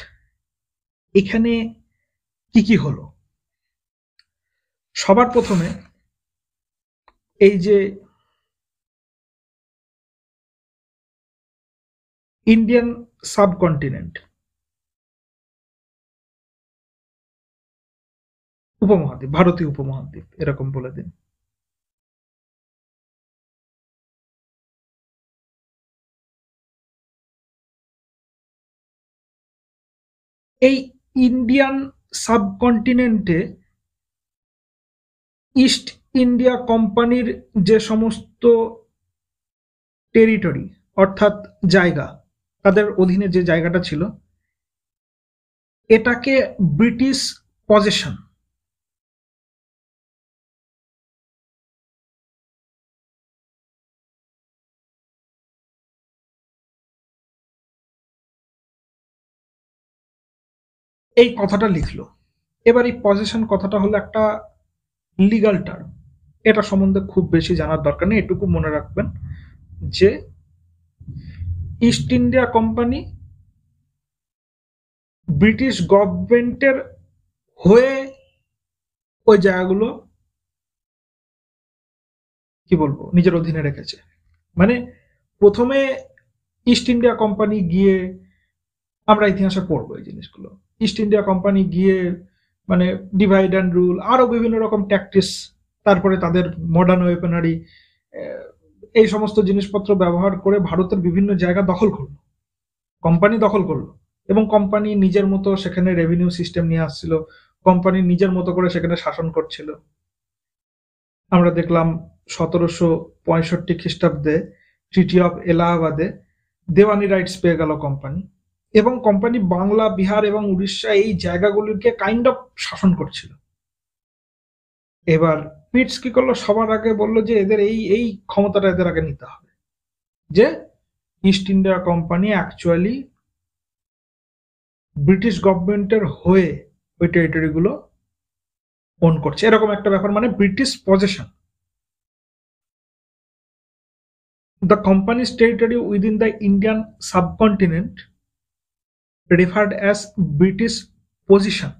এখানে কি কি হলো? সবার প্রথমে এই যে ইন্ডিয়ান সাবকন্টিনেন্ট, উপমহাদ্বীপ, ভারতীয় উপমহাদ্বীপ এরকম বলে দিন, এই ইন্ডিয়ান সাবকন্টিনেন্টে ইস্ট ইন্ডিয়া কোম্পানির যে সমস্ত টেরিটরি অর্থাৎ জায়গা, তাদের অধীনে যে জায়গাটা ছিল, এটাকে ব্রিটিশ পজেশন, এই কথাটা লিখলো। এবার এই পজেশন কথাটা হলো একটা লিগাল টার্ম, এটা সম্বন্ধে খুব বেশি জানার দরকার নেই, এটুকু মনে রাখবেন যে ইস্ট ইন্ডিয়া কোম্পানি ব্রিটিশ গভর্নমেন্টের হয়ে ওই জায়গাগুলো কি বলবো নিজের অধীনে রেখেছে। মানে প্রথমে ইস্ট ইন্ডিয়া কোম্পানি গিয়ে, আমরা ইতিহাসে পড়বো এই জিনিসগুলো, ইস্ট ইন্ডিয়া কোম্পানি গিয়ে মানে ডিভাইড অ্যান্ড রুল, আরো বিভিন্ন রকম ট্যাকটিস, তারপরে তাদের মডার্ন ওয়েপনারি, এই সমস্ত জিনিসপত্র ব্যবহার করে ভারতের বিভিন্ন জায়গা দখল করলো, কোম্পানি দখল করলো, এবং কোম্পানি নিজের মতো সেখানে রেভিনিউ সিস্টেম নিয়ে আসছিল, কোম্পানি নিজের মতো করে সেখানে শাসন করছিল। আমরা দেখলাম 1765 খ্রিস্টাব্দে ট্রিটি অফ এলাহাবাদে দেওয়ানি রাইটস পেয়ে গেল কোম্পানি, এবং কোম্পানি বাংলা, বিহার এবং উড়িষ্যা এই জায়গাগুলিকে কাইন্ড অফ শাসন করছিল। এবার পিটস কি করলো, সবার আগে বললো যে এদের এই এই ক্ষমতাটা এদের আগে নিতে হবে, যে east India company actually British গভর্নমেন্টের হয়ে ওই টেরিটরি গুলো ওন করছে, এরকম একটা ব্যাপার, মানে British possession. The company's territory within the Indian subcontinent referred as British position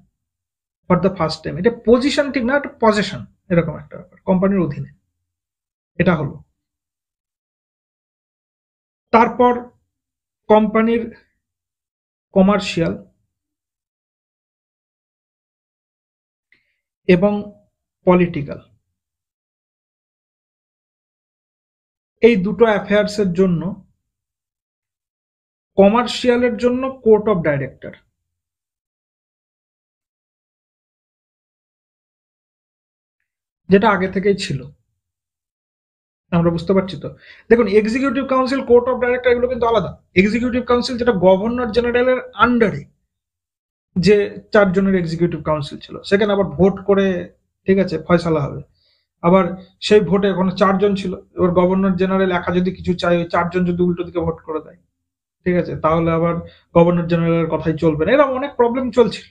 for the first time. এটা পজিশন ঠিক না, এটা পজেশন, এরকম একটা ব্যাপার কোম্পানির অধীনে। এটা হলো। তারপর কোম্পানির কমার্শিয়াল এবং পলিটিক্যাল, এই দুটো অ্যাফেয়ার্সের জন্য, কমার্শিয়ালের জন্য কোর্ট অফ ডাইরেক্টর, যেটা আগে থেকেই ছিল। আমরা বুঝতে পারছি তো? দেখুন, executive council, court of director এগুলো কিন্তু আলাদা। এক্সিকিউটিভ কাউন্সিল যেটা গভর্নর জেনারেলের আন্ডারে যে 4 জনের এক্সিকিউটিভ কাউন্সিল ছিল, সেখানে আবার ভোট করে, ঠিক আছে, ফয়সালা হবে। আবার সেই ভোটে ওখানে 4 জন ছিল, এবার গভর্নর জেনারেল একা যদি কিছু চায়, ওই 4 জন যদি উল্টো দিকে ভোট করে দেয়, ঠিক আছে, তাহলে আবার গভর্নর জেনারেলের কথাই চলবে না। এরকম অনেক প্রবলেম চলছিল।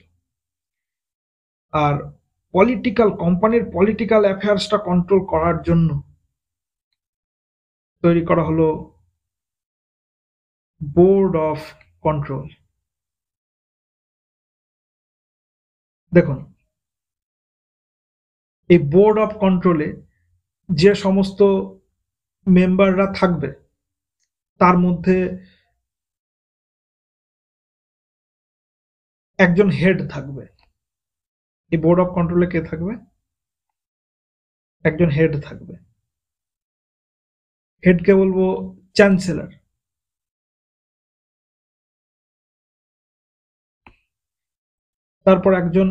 আর পলিটিক্যাল, কোম্পানির পলিটিক্যাল অ্যাফেয়ার্সটা কন্ট্রোল করার জন্য তৈরি করা হলো বোর্ড অফ কন্ট্রোল। দেখুন, এই বোর্ড অফ কন্ট্রোলে যে সমস্ত মেম্বাররা থাকবে, তার মধ্যে একজন হেড থাকবে। এই বোর্ড অফ কন্ট্রোলে কে থাকবে? একজন হেড থাকবে। হেডকে বলবো চ্যান্সেলর। তারপর একজন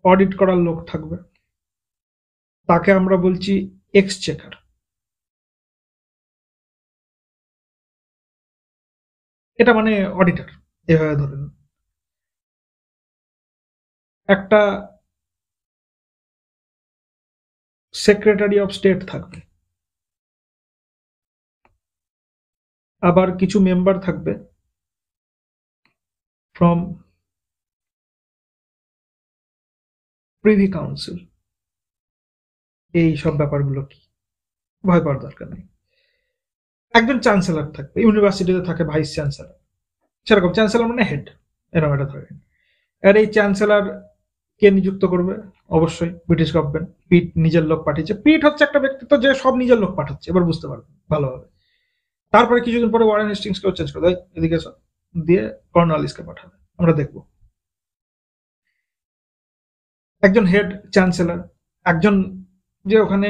অডিট করার লোক থাকবে, তাকে আমরা বলছি এক্সচেকার। এটা মানে অডিটর, এভাবে ধরেন। একটা সেক্রেটারি অফ স্টেট থাকবে। আবার কিছু মেম্বার থাকবে ফ্রম প্রিভি কাউন্সিল। এই সব ব্যাপারগুলো কি, ভয় পাওয়ার দরকার নেই। একজন চ্যান্সেলর থাকবে, ইউনিভার্সিটিতে থাকে ভাইস চ্যান্সেলর, সেরকম চ্যান্সেলর মানে হেড, এরকম এটা ধরেন। আর এই চ্যান্সেলর কে নিযুক্ত করবে? অবশ্যই ব্রিটিশ গভর্নমেন্ট। পিট নিজের লোক পাঠিয়েছে। পিট হচ্ছে একটা ব্যক্তিত্ব যে সব নিজের লোক পাঠাচ্ছে, এবার বুঝতে পারবেন ভালোভাবে। তারপরে কিছুদিন পরে ওয়ারেন হেস্টিংসকেও চেঞ্জ করে দেয়, এদিকে এসো, দিয়ে কর্নওয়ালিসকে পাঠাবে। আমরা দেখবো একজন হেড চ্যান্সেলর, একজন যে ওখানে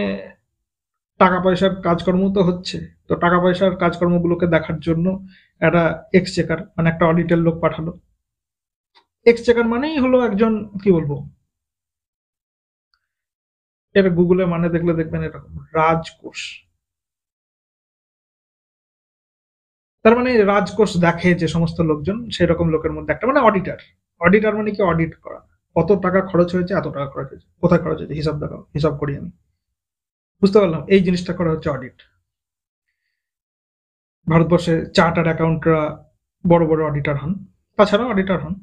টাকা পয়সার কাজকর্ম তো হচ্ছে, তো টাকা পয়সার কাজকর্মগুলোকে দেখার জন্য একটা এক্সচেকার মানে একটা অডিটের লোক পাঠালো। এক্সচেকার মানেই হলো একজন, কি বলবো, এটা গুগলে মানে দেখলে দেখবেন এরকম রাজকোষ। তার মানে রাজকোষ দেখে যে সমস্ত লোকজন, সেরকম লোকের মধ্যে একটা মানে অডিটার। অডিটার মানে কি? অডিট করা। কত টাকা খরচ হয়েছে, এত টাকা খরচ হয়েছে, কোথায় খরচ হয়েছে, হিসাব দেখাও, হিসাব করি আমি। বুঝতে পারলাম, এই জিনিসটা করা হচ্ছে অডিট। ভারতবর্ষে চার্টার্ড অ্যাকাউন্টরা বড় বড় অডিটার হন, তাছাড়াও অডিটার হন।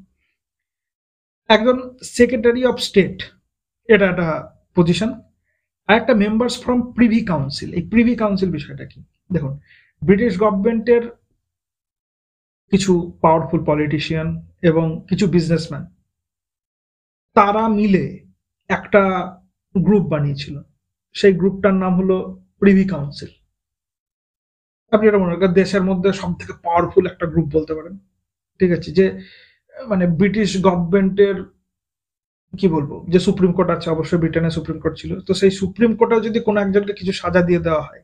একজন সেক্রেটারি অফ স্টেট, এটা একটা পজিশন। আর একটা মেম্বার্স ফ্রম প্রিভি কাউন্সিল। এই প্রিভি কাউন্সিল বিষয়টা কি? দেখুন, ব্রিটিশ গভর্নমেন্টের কিছু পাওয়ারফুল পলিটিশিয়ান এবং কিছু বিজনেসম্যান, তারা মিলে একটা গ্রুপ বানিয়েছিল। সেই গ্রুপটার নাম হলো প্রিভি কাউন্সিল। আপনি এটা মনে করেন দেশের মধ্যে সব থেকে পাওয়ারফুল একটা গ্রুপ বলতে পারেন, ঠিক আছে, যে মানে ব্রিটিশ গভর্নমেন্টের, কি বলবো, যে সুপ্রিম কোর্ট আছে, অবশ্যই ব্রিটেনের সুপ্রিম কোর্ট ছিল, তো সেই সুপ্রিম কোর্টেও যদি কোনো একজনকে কিছু সাজা দিয়ে দেওয়া হয়,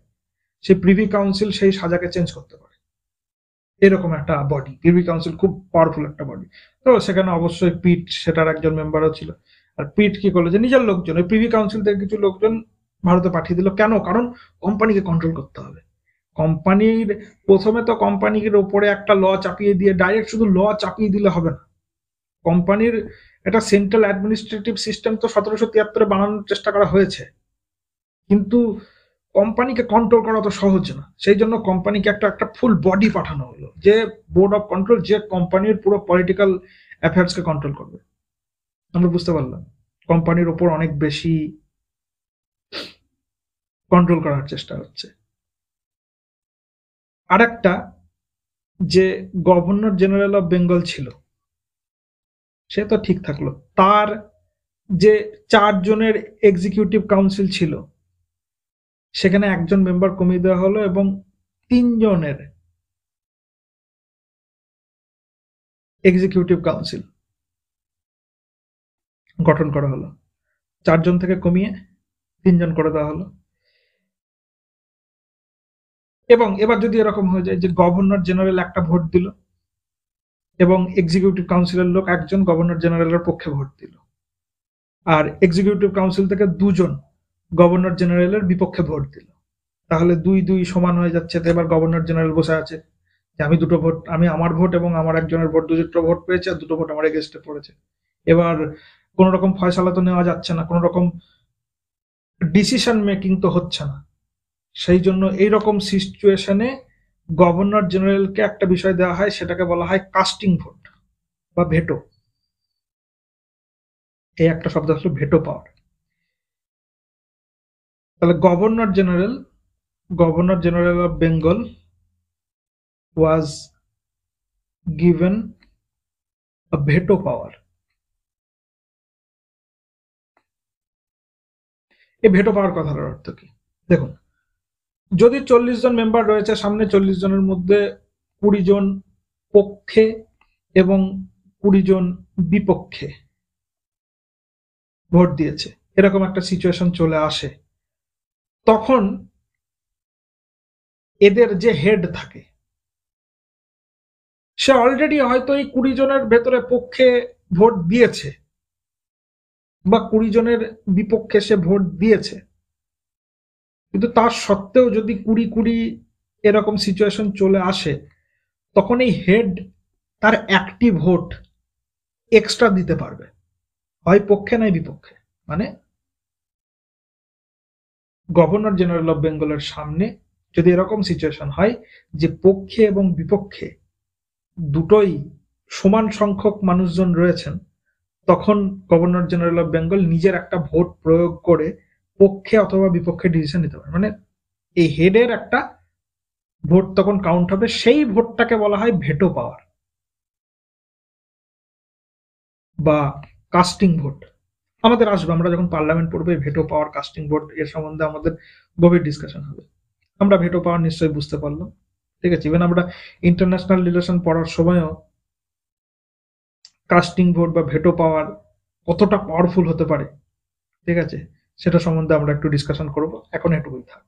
সেই প্রিভি কাউন্সিল সেই সাজাকে চেঞ্জ করতে পারে। এরকম একটা বডি প্রিভি কাউন্সিল, খুব পাওয়ারফুল একটা বডি। তো সেখানে অবশ্যই পিট সেটার একজন মেম্বারও ছিল। আর পিট কি করলো, যে নিজের লোকজন, ওই প্রিভি কাউন্সিল থেকে কিছু লোকজন ভারতে পাঠিয়ে দিল। কেন? কারণ কোম্পানিকে কন্ট্রোল করতে হবে। কোম্পানির, প্রথমে তো কোম্পানির ওপরে একটা ল চাপিয়ে দিয়ে, ডাইরেক্ট শুধু ল চাপিয়ে দিলে হবে না। কোম্পানির একটা সেন্ট্রাল অ্যাডমিনিস্ট্রেটিভ সিস্টেম তো 1773-এ বানানোর চেষ্টা করা হয়েছে, কিন্তু কোম্পানিকে কন্ট্রোল করা তো সহজ না। সেই জন্য কোম্পানিকে একটা একটা ফুল বডি পাঠানো হলো, যে বোর্ড অফ কন্ট্রোল, যে কোম্পানির পুরো পলিটিক্যাল অ্যাফেয়ার্সকে কন্ট্রোল করবে। আমরা বুঝতে পারলাম কোম্পানির ওপর অনেক বেশি কন্ট্রোল করার চেষ্টা হচ্ছে। আরেকটা, যে গভর্নর জেনারেল অফ বেঙ্গল ছিল, সে তো ঠিক থাকলো, তার যে 4 জনের এক্সিকিউটিভ কাউন্সিল ছিল সেখানে একজন মেম্বার কমিয়ে দেওয়া হলো এবং 3 জনের এক্সিকিউটিভ কাউন্সিল গঠন করা হলো। 4 জন থেকে কমিয়ে 3 জন করে দেওয়া হলো। এবং এবার যদি এরকম হয়ে যায় যে গভর্নর জেনারেল একটা ভোট দিল এবং এক্সিকিউটিভ কাউন্সিলের লোক একজন গভর্নর জেনারেলের পক্ষে ভোট দিল, আর এক্সিকিউটিভ কাউন্সিল থেকে 2 জন গভর্নর জেনারেলের বিপক্ষে ভোট দিল, তাহলে 2-2 সমান হয়ে যাচ্ছে। তো এবার গভর্নর জেনারেল বসে আছে যে আমি দুটো ভোট, আমি আমার ভোট এবং আমার একজনের ভোট, দুটো ভোট পেয়েছে আর দুটো ভোট আমার এগেস্টে পড়েছে। এবার কোন রকম ফয়সালা তো নেওয়া যাচ্ছে না, কোন রকম ডিসিশন মেকিং তো হচ্ছে না। সেই জন্য এইরকম সিচুয়েশনে গভর্নর জেনারেলকে একটা বিষয় দেওয়া হয়, সেটাকে বলা হয় কাস্টিং ভোট বা ভেটো। এই একটা শব্দ আসলে ভেটো পাওয়ার। তাহলে governor general of Bengal was given a veto power. এই ভেটো পাওয়ার কথাটার অর্থ কি? দেখুন, যদি 40 জন মেম্বার রয়েছে, সামনে 40 জনের মধ্যে 20 জন পক্ষে এবং 20 জন বিপক্ষে ভোট দিয়েছে, এরকম একটা সিচুয়েশন চলে আসে, তখন এদের যে হেড থাকে সে অলরেডি হয়তো এই 20 জনের ভেতরে পক্ষে ভোট দিয়েছে বা 20 জনের বিপক্ষে সে ভোট দিয়েছে, কিন্তু তার সত্ত্বেও যদি 20-20 এরকম সিচুয়েশন চলে আসে, তখন এই হেড তার একটি ভোট এক্সট্রা দিতে পারবে, হয় পক্ষে নয় বিপক্ষে। মানে গভর্নর জেনারেল অফ বেঙ্গলের সামনে যদি এরকম সিচুয়েশন হয় যে পক্ষে এবং বিপক্ষে দুটোই সমান সংখ্যক মানুষজন রয়েছেন, তখন গভর্নর জেনারেল অফ বেঙ্গল নিজের একটা ভোট প্রয়োগ করে পক্ষে অথবা বিপক্ষে ডিসিশন নিতে পারে। মানে এই হেডের একটা ভোট তখন কাউন্ট হবে, সেই ভোটটাকে বলা হয় ভেটো পাওয়ার বা কাস্টিং ভোট। আমাদের আসবে, আমরা যখন পার্লামেন্ট পড়বে ভেটো পাওয়ার, কাস্টিং ভোট এর সম্বন্ধে আমাদের গভীর ডিসকাশন হবে। আমরা ভেটো পাওয়ার নিশ্চয়ই বুঝতে পারলাম, ঠিক আছে। ইভেন আমরা ইন্টারন্যাশনাল রিলেশন পড়ার সময়ও কাস্টিং ভোট বা ভেটো পাওয়ার কতটা পাওয়ারফুল হতে পারে, ঠিক আছে, সেটা সম্বন্ধে আমরা একটু ডিসকাশন করব। এখন এটুকুই থাক।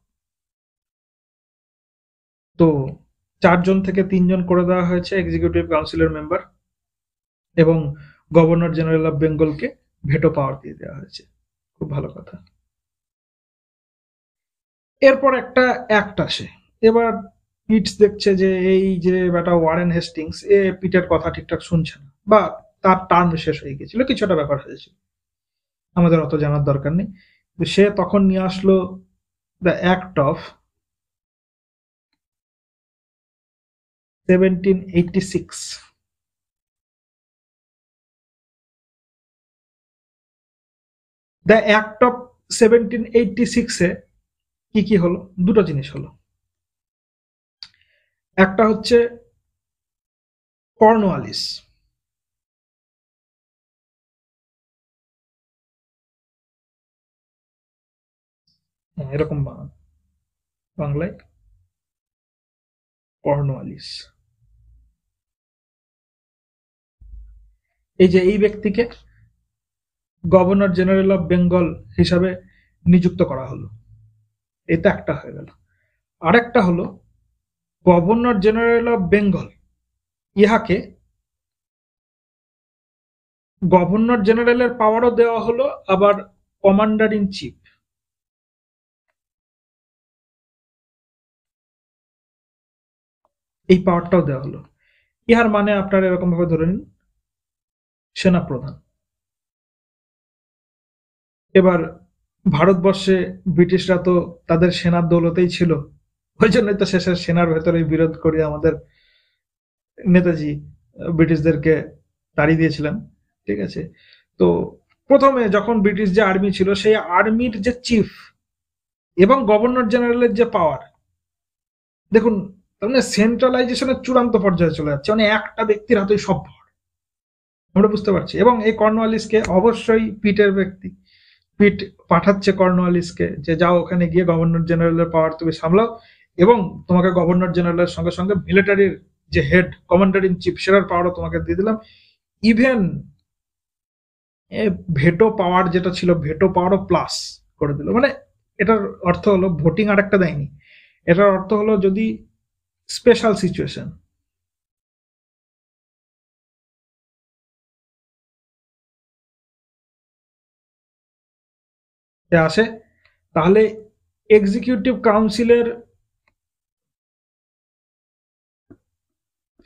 তো 4 জন থেকে 3 জন করে দেওয়া হয়েছে এক্সিকিউটিভ কাউন্সিলের মেম্বার, এবং গভর্নর জেনারেল অফ বেঙ্গলকে ভেটো পাওয়ার দিয়ে দেওয়া হয়েছে। খুব ভালো কথা। এরপর একটা অ্যাক্ট আসে। এবার পিটস দেখছে যে এই যে বেটা ওয়ারেন হেস্টিংস, এ পিটের কথা ঠিকঠাক শুনছে না, বা তার টার্ম শেষ হয়ে গেছিল, কিছু একটা ব্যাপার হয়েছিল, আমাদের অত জানার দরকার নেই। সে তখন নিয়ে আসলো the act of 1786। The act of 1786 এ কি কি হলো? দুটো জিনিস হলো। একটা হচ্ছে কর্নওয়ালিস, এরকম বাংলায় কর্নওয়ালিস। এই যে এই ব্যক্তিকে গভর্নর জেনারেল অফ বেঙ্গল হিসাবে নিযুক্ত করা হলো, এটা একটা হয়ে গেল। আরেকটা হলো গভর্নর জেনারেল অফ বেঙ্গল ইহাকে গভর্নর জেনারেলের পাওয়ারও দেওয়া হলো, আবার কমান্ডার ইন চিফ, এই পাওয়ারটাও দেওয়া হলো। ইহার মানে আপনারা এরকম ভাবে ধরে নিন সেনা প্রধান। এবার ভারতবর্ষে ব্রিটিশরা তো তাদের সেনার দৌলতেই ছিল, ওই জন্যই তো শেষে সেনার ভেতরে বিরোধ করে আমাদের নেতাজি ব্রিটিশদেরকে তাড়িয়ে দিয়েছিলেন, ঠিক আছে। তো প্রথমে যখন ব্রিটিশ যে আর্মি ছিল, সেই আর্মির যে চিফ এবং গভর্নর জেনারেলের যে পাওয়ার, দেখুন তার মানে সেন্ট্রালাইজেশনের চূড়ান্ত পর্যায়ে চলে যাচ্ছে, মানে একটা ব্যক্তির হাতেই সব পাওয়ার। আমরা বুঝতে পারছি। এবং এই কর্নওয়ালিসকে অবশ্যই পিটের ব্যক্তি, পিট পাঠাচ্ছে কর্নওয়ালিসকে যে যাও ওখানে গিয়ে গভর্নর জেনারেলের পাওয়ার তুমি সামলাও, এবং তোমাকে গভর্নর জেনারেলের সঙ্গে সঙ্গে মিলিটারির যে হেড কমান্ডার ইন চিফ সেটার পাওয়ারও তোমাকে দিয়ে দিলাম। ইভেন ভেটো পাওয়ার যেটা ছিল ভেটো পাওয়ারও প্লাস করে দিল। মানে এটার অর্থ হলো ভোটিং আর একটা দেয়নি, এটার অর্থ হলো যদি স্পেশাল সিচুয়েশন আসে তাহলে এক্সিকিউটিভ কাউন্সিলের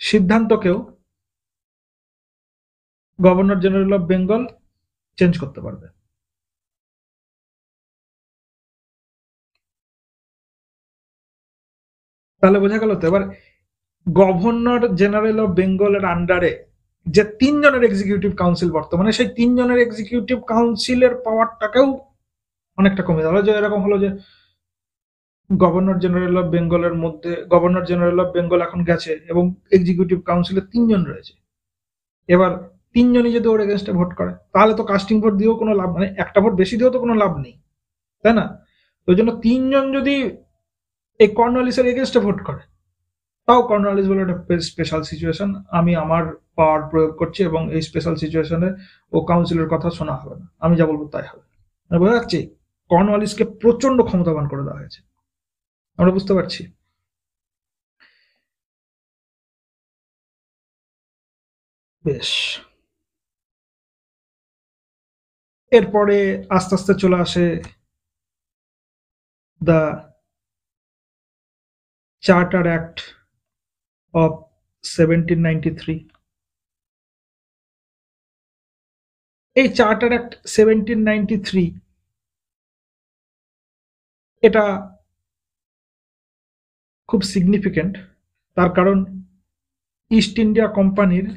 সিদ্ধান্তকেও governor general of Bengal change করতে পারবে। তাহলে বোঝা গেল তো। এবার গভর্নর জেনারেল অফ বেঙ্গলের আন্ডারে যে তিনজনের এক্সিকিউটিভ কাউন্সিল বর্তমানে, সেই তিনজনের এক্সিকিউটিভ কাউন্সিলের পাওয়ারটাকেও অনেকটা কমে গেল। যে এরকম হলো যে গভর্নর জেনারেল অফ বেঙ্গলের মধ্যে গভর্নর জেনারেল অফ বেঙ্গল এখন গেছে এবং এক্সিকিউটিভ কাউন্সিলে তিনজন রয়েছে। এবার তিনজনই যদি ওর এগেনস্টে ভোট করে তাহলে তো কাস্টিং ভোট দিয়েও কোনো লাভ, মানে একটা ভোট বেশি দিয়েও তো কোনো লাভ নেই, তাই না? ওই জন্য তিনজন যদি এই কর্নওয়ালিসের এগেনস্টে ভোট করে, তাও কর্নওয়ালিস বলে একটা স্পেশাল সিচুয়েশন, আমি আমার পাওয়ার প্রয়োগ করছি এবং এই স্পেশাল সিচুয়েশনে ও কাউন্সিলের কথা শোনা হবে না, আমি যা বলবো তাই হবে। বোঝা যাচ্ছে কর্নওয়ালিসকে প্রচন্ড ক্ষমতাবান করে দেওয়া হয়েছে। আমরা বুঝতে পারছি। বেশ, এরপরে আস্তে আস্তে চলে আসে দ্য চার্টার অ্যাক্ট অফ 1793। এই চার্টার অ্যাক্ট 1793 এটা খুব সিগনিফিকেন্ট, তার কারণ ইস্ট ইন্ডিয়া কোম্পানির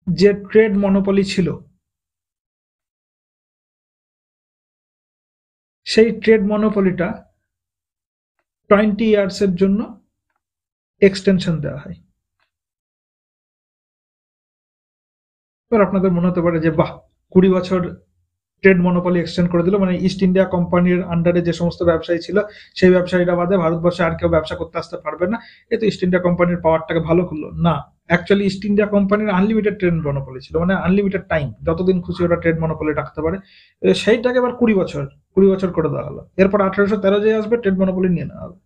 যে ট্রেড মনোপলি ছিল সেই ট্রেড মনোপলিটা 20 ইয়ার্সের জন্য এক্সটেনশন দেওয়া হয়। এবার আপনাদের মনে হতে পারে যে বাহ, 20 বছর ট্রেড মনোপলি এক্সটেন্ড করে দিল, মানে ইস্ট ইন্ডিয়া কোম্পানির আন্ডারে যে সমস্ত ব্যবসায়ী ছিল সেই ব্যবসায়ীরা বাদে ভারতবর্ষে আর কেউ ব্যবসা করতে আসতে পারবে না, এ তো ইস্ট ইন্ডিয়া কোম্পানির পাওয়ারটাকে ভালো করলো না। অ্যাকচুয়ালি ইস্ট ইন্ডিয়া কোম্পানির আনলিমিটেড ট্রেড মনোপলি ছিল, মানে আনলিমিটেড টাইম, যতদিন খুশি ওরা ট্রেড মনোপলি রাখতে পারে। সেইটাকে এবার 20 বছর করে দেওয়া হলো। এরপর 1813 যে আসবে ট্রেড মনোপলি নিয়ে নেওয়া হবে।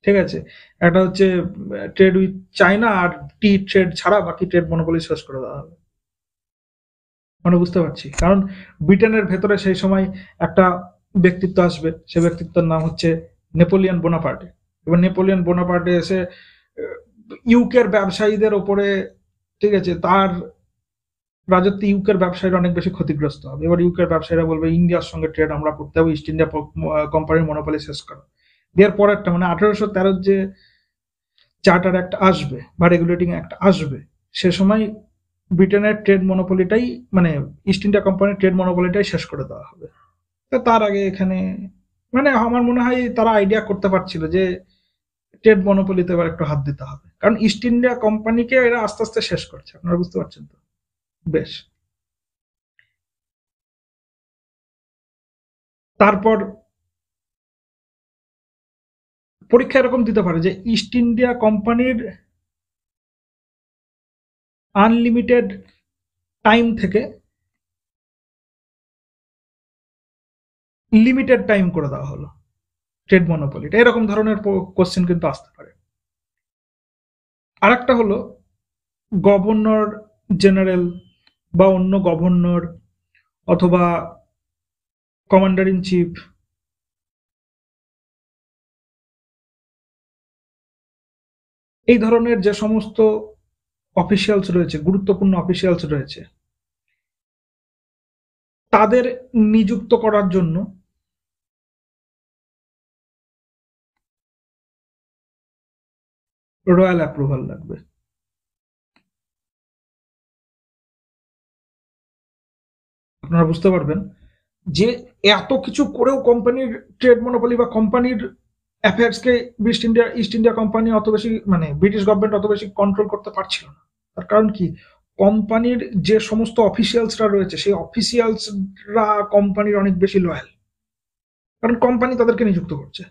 ঠিক আছে, একটা হচ্ছে ট্রেড উইথ চায়না আর টি ট্রেড ছাড়া বাকি ট্রেড মনোপলি শেষ করে দেওয়া হবে। মানে বুঝতে পারছি, কারণ ব্রিটেনের ভেতরে সেই সময় একটা ব্যক্তিত্ব আসবে, সে ব্যক্তিত্বের নাম হচ্ছে নেপোলিয়ন বোনাপার্টে। এবার নেপোলিয়ন বোনাপার্টে এসে ইউকের ব্যবসায়ীদের ওপরে, ঠিক আছে, তার রাজত্বে ইউকের ব্যবসায়ীরা অনেক বেশি ক্ষতিগ্রস্ত হবে। এবার ইউকের ব্যবসায়ীরা বলবে ইন্ডিয়ার সঙ্গে ট্রেড আমরা করতে হবে, ইস্ট ইন্ডিয়া কোম্পানির মনোপলি শেষ করো। এর পরেরটা মানে 1813 যে চার্টার অ্যাক্ট আসবে বা রেগুলেটিং অ্যাক্ট আসবে, সে সময় ব্রিটেনের ট্রেড মনোপলিটাই, মানে ইস্ট ইন্ডিয়া কোম্পানির ট্রেড মনোপলিটাই শেষ করে দেওয়া হবে। তো তার আগে এখানে মানে আমার মনে হয় তারা আইডিয়া করতে পারছিল যে ট্রেড মনোপলিতে এবার একটু হাত দিতে হবে, কারণ ইস্ট ইন্ডিয়া কোম্পানিকে এরা আস্তে আস্তে শেষ করছে। আপনারা বুঝতে পারছেন তো? বেশ, তারপর পরীক্ষা এরকম দিতে পারে যে ইস্ট ইন্ডিয়া কোম্পানির আনলিমিটেড টাইম থেকে লিমিটেড টাইম করে দেওয়া হলো ট্রেড মনোপলিটা, এরকম ধরনের কোশ্চেন কিন্তু আসতে পারে। আরেকটা হলো গভর্নর জেনারেল বা অন্য গভর্নর অথবা কমান্ডার ইন চিফ, এই ধরনের যে সমস্ত অফিসিয়ালস রয়েছে, গুরুত্বপূর্ণ অফিসিয়ালস রয়েছে, তাদের নিযুক্ত করার জন্য রয়্যাল অ্যাপ্রুভাল লাগবে। আপনারা বুঝতে পারবেন যে এত কিছু করেও কোম্পানির ট্রেড মনোপলি বা কোম্পানির অ্যাফেয়ার্সকে ইস্ট ইন্ডিয়া কোম্পানি অত বেশি, মানে ব্রিটিশ গভর্নমেন্ট অত বেশি কন্ট্রোল করতে পারছিল না। তার কারণ কি, কোম্পানির যে সমস্ত অফিসিয়ালসরা রয়েছে সেই অফিসিয়ালসরা কোম্পানির অনেক বেশি লয়াল, কারণ কোম্পানি তাদেরকে নিযুক্ত করছে।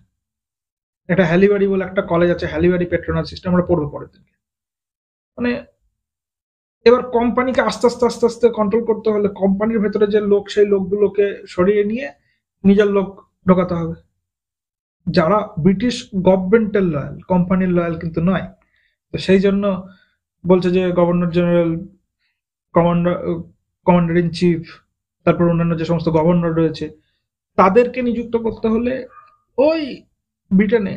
একটা হ্যালিবারি বলে একটা কলেজ আছে, হ্যালিবারি পেট্রোনাস সিস্টেম, আমরা পড়বো পরের দিনকে। মানে এবার কোম্পানিকে আস্তে আস্তে আস্তে আস্তে কন্ট্রোল করতে হলে কোম্পানির ভেতরে যে লোক, সেই লোকগুলোকে সরিয়ে নিয়ে নিজের লোক ঢোকাতে হবে, যারা ব্রিটিশ গভর্নমেন্টের লয়াল, কোম্পানির লয়াল কিন্তু নয়। তো সেই জন্য বলছে যে governor general, commander commander in chief, তারপর অন্যান্য যে সমস্ত গভর্নর রয়েছে তাদেরকে নিযুক্ত করতে হলে ওই ব্রিটেনে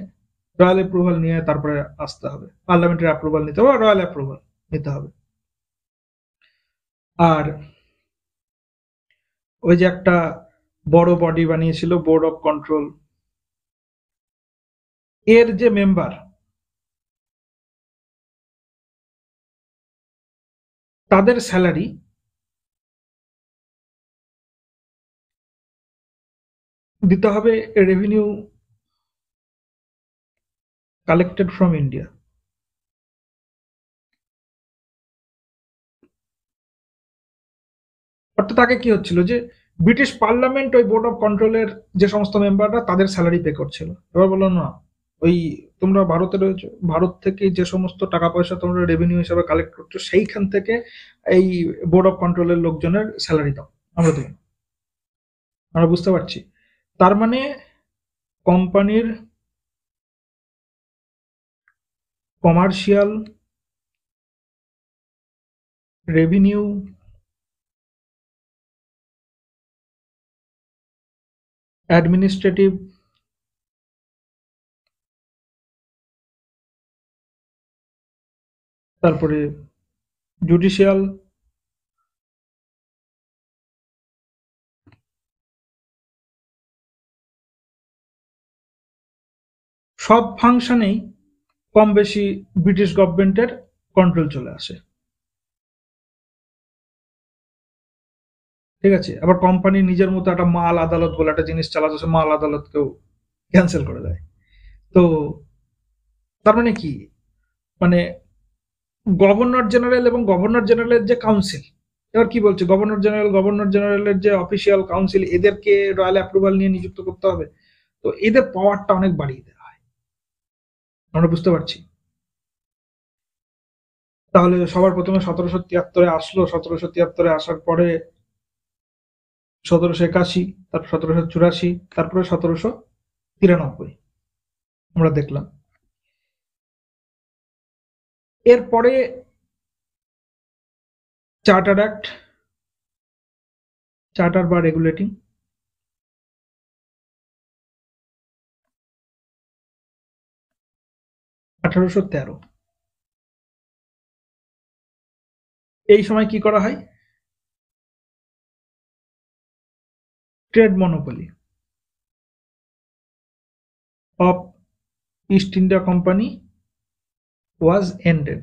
রয়্যাল অ্যাপ্রুভাল নিয়ে তারপরে আসতে হবে, পার্লামেন্টের অ্যাপ্রুভাল নিতে হবে, রয়্যাল অ্যাপ্রুভাল নিতে হবে। আর ওই যে একটা বড় বডি বানিয়েছিল বোর্ড অফ কন্ট্রোল, এর যে মেম্বার তাদের স্যালারি দিতে হবে রেভিনিউ কালেক্টেড ফ্রম ইন্ডিয়া। অর্থাৎ আগে কি হচ্ছিল যে ব্রিটিশ পার্লামেন্ট ওই বোর্ড অফ কন্ট্রোলের যে সমস্ত মেম্বাররা তাদের স্যালারি পে করছিল। এবার বললো না, ওই তোমরা ভারতে রয়েছে, ভারত থেকে যে সমস্ত টাকা পয়সা তোমরা রেভিনিউ হিসাবে কালেক্ট করছো সেইখান থেকে এই বোর্ড অফ কন্ট্রোলের লোকজনের স্যালারি দাও, আমরা দেবো। আমরা বুঝতে পারছি, তার মানে কোম্পানির কমার্শিয়াল রেভিনিউ অ্যাডমিনিস্ট্রেটিভ তারপরে জুডিশিয়াল সব ফাংশনেই কম বেশি ব্রিটিশ গভর্নমেন্টের কন্ট্রোল চলে আসে। ঠিক আছে, আবার কোম্পানি নিজের মতো একটা মাল আদালত বলে একটা জিনিস চালাতে, মাল আদালতকেও ক্যান্সেল করে দেয়। তো তার মানে কি, মানে গভর্নর জেনারেল এবং গভর্নর জেনারেলের যে কাউন্সিল, এবার কি বলছে, গভর্নর জেনারেলের যে অফিসিয়াল কাউন্সিল, এদেরকে রয়্যাল অ্যাপ্রুভাল নিয়ে নিযুক্ত করতে হবে। তো এদের পাওয়ারটা অনেক বাড়িয়ে দেওয়া হয়, আমরা বুঝতে পারছি। তাহলে সবার প্রথমে 1773 আসলো, 1773 আসার পরে 1781, তারপর 1784, তারপরে 1793 আমরা দেখলাম। এরপরে চার্টার অ্যাক্ট, চার্টার বা রেগুলেটিং, 1813। এই সময় কি করা হয়, trade monopoly of East India Company was ended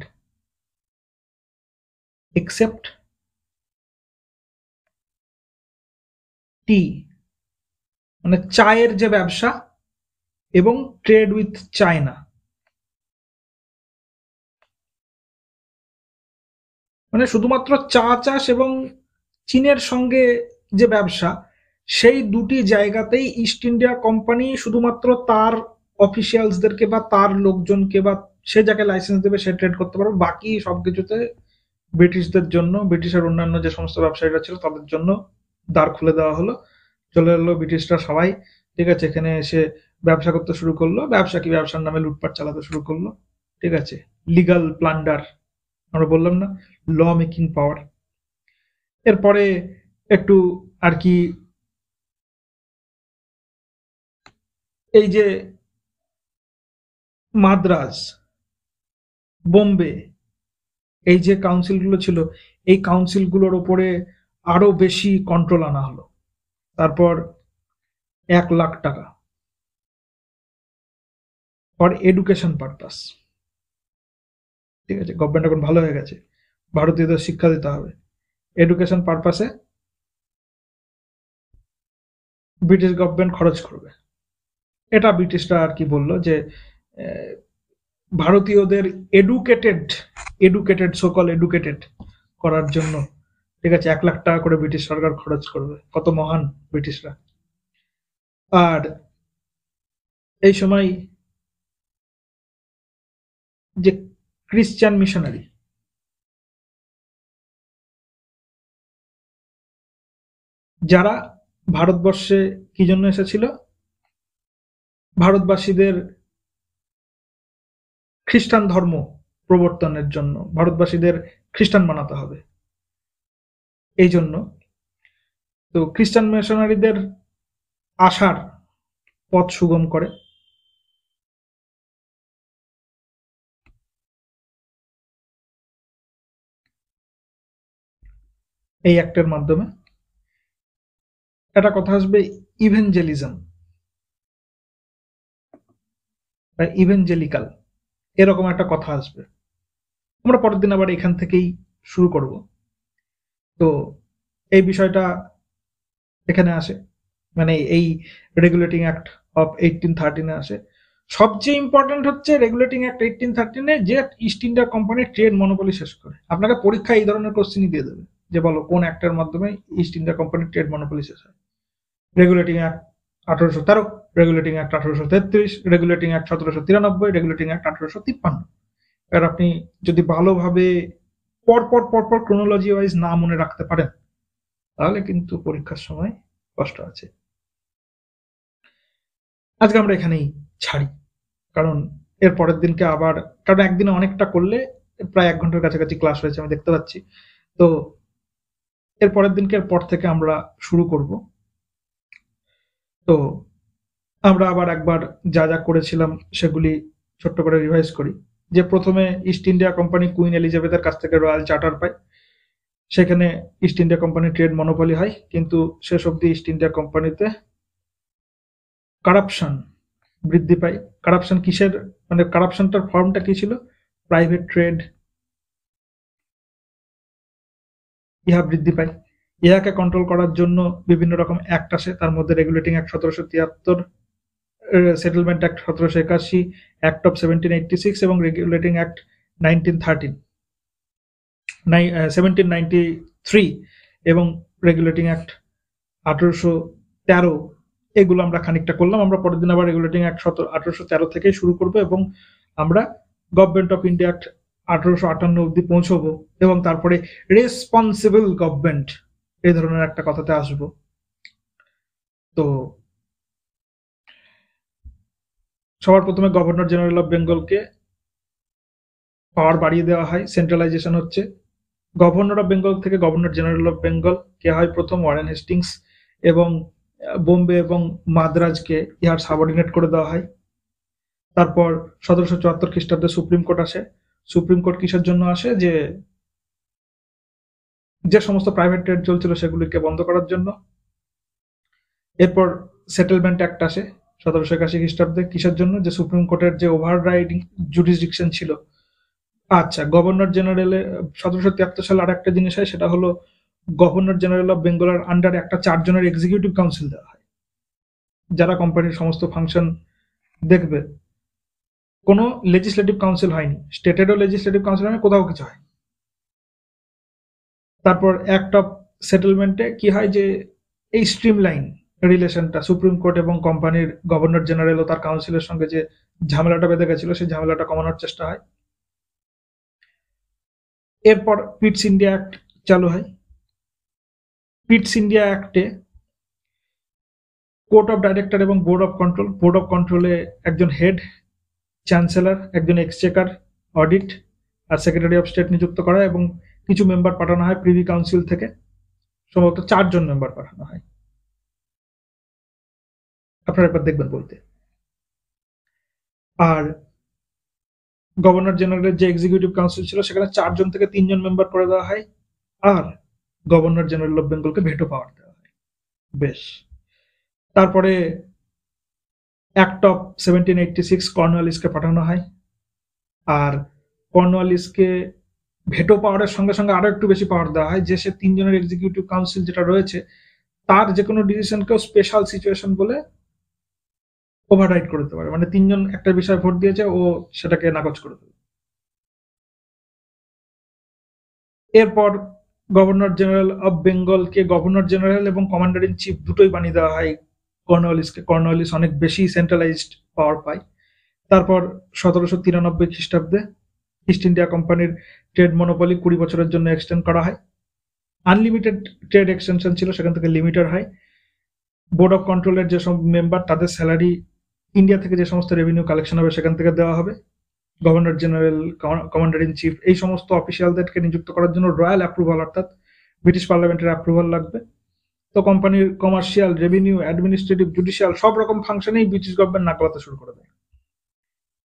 except tea, মানে চায়ের যে ব্যবসা এবং ট্রেড উইথ চায়না, মানে শুধুমাত্র চা চাষ এবং চীনের সঙ্গে যে ব্যবসা, সেই দুটি জায়গাতেই ইস্ট ইন্ডিয়া কোম্পানি শুধুমাত্র তার অফিসিয়ালসদেরকে বা তার লোকজনকে বা সে যাকে লাইসেন্স দেবে সে ট্রেড করতে পারবে, বাকি সবকিছুতে ব্রিটিশদের জন্য, ব্রিটিশের অন্যান্য যে সমস্ত ব্যবসায়ীরা ছিল তাদের জন্য দ্বার খুলে দেওয়া হলো। চলে এলো ব্রিটিশরা সবাই, ঠিক আছে, এখানে এসে ব্যবসা করতে শুরু করলো, ব্যবসা কি ব্যবসার নামে লুটপাট চালাতে শুরু করলো। ঠিক আছে, লিগাল প্লান্ডার, আমরা বললাম না, ল মেকিং পাওয়ার। এরপরে একটু আর কি এই যে মাদ্রাজ, বোম্বে, এই যে কাউন্সিলগুলো ছিল, এই কাউন্সিলগুলোর ওপরে আরো বেশি কন্ট্রোল আনা হলো। তারপর 1,00,000 টাকা ফর এডুকেশন পারপাস। ঠিক আছে, গভর্নমেন্ট এখন ভালো হয়ে গেছে, ভারতীয়দের শিক্ষা দিতে হবে, এডুকেশন পারপাসে ব্রিটিশ গভর্নমেন্ট খরচ করবে। এটা ব্রিটিশরা আর কি বললো যে ভারতীয়দের এডুকেটেড, সোকল এডুকেটেড করার জন্য, ঠিক আছে, 1 লাখ টাকা করে ব্রিটিশ সরকার খরচ করবে। কত মহান ব্রিটিশরা! আর এই সময় যে ক্রিশ্চিয়ান মিশনারি, যারা ভারতবর্ষে কি জন্য এসেছিল? ভারতবাসীদের খ্রিস্টান ধর্ম প্রবর্তনের জন্য, ভারতবাসীদের খ্রিস্টান বানাতে হবে এই জন্য। তো খ্রিস্টান মিশনারিদের আসার পথ সুগম করে এই অ্যাক্টের মাধ্যমে। একটা কথা আসবে ইভেঞ্জেলিজম বা ইভেঞ্জেলিক্যাল, এরকম একটা কথা আসবে। আমরা পরের দিন আবার এখান থেকেই শুরু করব। তো এই বিষয়টা এখানে আসে, মানে এই রেগুলেটিং অ্যাক্ট অফ 1813 আসে। সবচেয়ে ইম্পর্টেন্ট হচ্ছে রেগুলেটিং অ্যাক্ট 1813 যে ইস্ট ইন্ডিয়া কোম্পানির ট্রেড মনোপলি শেষ করে। আপনাকে পরীক্ষা এই ধরনের কোশ্চেনই দিয়ে দেবে যে বলো কোন অ্যাক্টের মাধ্যমে ইস্ট ইন্ডিয়া কোম্পানির ট্রেড মনোপলি শেষ হয়। Regulating act 1813, regulating act 1833, regulating act 1793, regulating act 1853। এবার আপনি যদি ভালোভাবে পরপর পরপর ক্রোনোলজি ওয়াইজ না মনে রাখতে পারেন, তাহলে কিন্তু পরীক্ষার সময় কষ্ট আছে। আজকে আমরা এখানেই ছাড়ি, কারণ এর পরের দিনকে আবার, কারণ একদিনে অনেকটা করলে প্রায় 1 ঘন্টার কাছাকাছি ক্লাস হয়েছে আমি দেখতে পাচ্ছি। তো এর পরের দিনকে এর পর থেকে আমরা শুরু করব। তো আমরা আবার একবার যা যা করেছিলাম সেগুলি ছোট্ট করে রিভাইজ করি। যে প্রথমে ইস্ট ইন্ডিয়া কোম্পানি কুইন এলিজাবেথের কাছ থেকে রয়্যাল চার্টার পায়, সেখানে east India company trade monopoly হয়, কিন্তু শেষ অব্দি ইস্ট ইন্ডিয়া কোম্পানিতে কারাপশন বৃদ্ধি পায়। কারাপশন কিসের, মানে কারাপশনটার ফর্মটা কি ছিল? প্রাইভেট ট্রেড, ইহা বৃদ্ধি পায়। ইহাকে কন্ট্রোল করার জন্য বিভিন্ন রকম অ্যাক্ট আসে, তার মধ্যে regulating act 1773, settlement act 1781, act of 1786 এবং রেগুলেটিং অ্যাক্ট 1913, 1793 এবং রেগুলেটিং অ্যাক্ট 1813। এগুলো আমরা খানিকটা করলাম। আমরা পরের দিন আবার রেগুলেটিং অ্যাক্ট 1813 থেকেই শুরু করব এবং আমরা গভর্নমেন্ট অফ ইন্ডিয়া অ্যাক্ট 1858 অব্দি পৌঁছবো এবং তারপরে রেসপন্সিবল গভর্নমেন্ট এই ধরনের একটা কথাতে আসবো। তো সবার প্রথমে গভর্নর জেনারেল অফ বেঙ্গলকে পাওয়ার বাড়িয়ে দেওয়া হয়, সেন্ট্রালাইজেশন হচ্ছে। গভর্নর অফ বেঙ্গল থেকে গভর্নর জেনারেল অফ বেঙ্গল কে হয় প্রথম ওয়ারেন হেস্টিংস, এবং বোম্বে এবং মাদ্রাজকে ইহার সাবঅর্ডিনেট করে দেওয়া হয়। তারপর 1774 খ্রিস্টাব্দে সুপ্রিম কোর্ট আসে। সুপ্রিম কোর্ট কিসের জন্য আসে? যে যে সমস্ত প্রাইভেট ট্রেড চলছিল সেগুলিকে বন্ধ করার জন্য। এরপর সেটেলমেন্ট অ্যাক্ট আসে 1781 খ্রিস্টাব্দে, কিসের জন্য? যে সুপ্রিম কোর্টের যে ওভার রাইডিং জুডিসডিকশন ছিল। আচ্ছা, গভর্নর জেনারেলের 1773 সালে আর একটা জিনিস হয়, সেটা হলো গভর্নর জেনারেল অফ বেঙ্গলের আন্ডারে একটা 4 জনের এক্সিকিউটিভ কাউন্সিল দেওয়া হয়, যারা কোম্পানির সমস্ত ফাংশন দেখবে। কোনো লেজিসলেটিভ কাউন্সিল হয়নি, স্টেটেরও লেজিসলেটিভ কাউন্সিল হয়নি, কোথাও কিছু হয়। তারপর অ্যাক্ট অফ সেটেলমেন্টে কি হয়, যে এই স্ট্রিমলাইন রিলেশনটা সুপ্রিম কোর্ট এবং কোম্পানির গভর্নর জেনারেল ও তার কাউন্সিলের সঙ্গে যে ঝামেলাটা বেঁধে গেছিল, সেই ঝামেলাটা কমানোর চেষ্টা হয়। এরপর পিটস ইন্ডিয়া অ্যাক্ট চালু হয়। পিটস ইন্ডিয়া অ্যাক্টে কোর্ট অফ ডাইরেক্টর এবং বোর্ড অফ কন্ট্রোলে একজন হেড, চ্যান্সেলর, একজন এক্সচেকার, অডিট আর সেক্রেটারি অফ স্টেট নিযুক্ত করা, এবং কিছু মেম্বার পাঠানো হয় প্রিভি কাউন্সিল থেকে। সম্ভবত 4 জন মেম্বার পাঠানো হয়, আপনারা একবার দেখবেন বলতে। আর গভর্নর জেনারেলের যে এক্সিকিউটিভ কাউন্সিল ছিল, সেখানে 4 জন থেকে 3 জন মেম্বার করে দেওয়া হয়, আর গভর্নর জেনারেল অফ বেঙ্গলকে ভেটো পাওয়ার দেওয়া হয়। বেশ। তারপরে অ্যাক্ট অফ 1786 কর্নওয়ালিসকে পাঠানো হয়, আর কর্নওয়ালিসকে ভেটো পাওয়ারের সঙ্গে সঙ্গে আরো একটু বেশি পাওয়ার দেওয়া হয়, যে সে 3 জনের এক্সিকিউটিভ কাউন্সিল যেটা রয়েছে, তার যে কোনো ডিসিশনকেও স্পেশাল সিচুয়েশন বলে ওভাররাইড করে দিতে পারে। মানে 3 জন একটা বিষয়ে ভোট দিয়েছে, ও সেটাকে নাকচ করে দেবে। এরপর গভর্নর জেনারেল অফ বেঙ্গলকে গভর্নর জেনারেল এবং কমান্ডার ইন চিফ দুটোই বানিয়ে দেওয়া হয় কর্নওয়ালিসকে। কর্নওয়ালিস অনেক বেশি সেন্ট্রালাইজড পাওয়ার পায়। তারপর 1793 খ্রিস্টাব্দে ইস্ট ইন্ডিয়া কোম্পানির ট্রেড মনোপলি 20 বছরের জন্য এক্সটেন্ড করা হয়। আনলিমিটেড ট্রেড এক্সটেনশন ছিল, সেখান থেকে লিমিটেড হয়। বোর্ড অফ কন্ট্রোলের যে সব মেম্বার, তাদের স্যালারি ইন্ডিয়া থেকে যে সমস্ত রেভিনিউ কালেকশন হবে সেখান থেকে দেওয়া হবে। Governor general, commander in chief, এই সমস্ত অফিসিয়ালদেরকে নিযুক্ত করার জন্য রয়্যাল অ্যাপ্রুভাল অর্থাৎ ব্রিটিশ পার্লামেন্টের অ্যাপ্রুভাল লাগবে। তো কোম্পানির কমার্শিয়াল, রেভিনিউ, অ্যাডমিনিস্ট্রেটিভ, জুডিশিয়াল সব রকম ফাংশনেই ব্রিটিশ গভর্নমেন্ট নাকালাতে শুরু করে দেয়।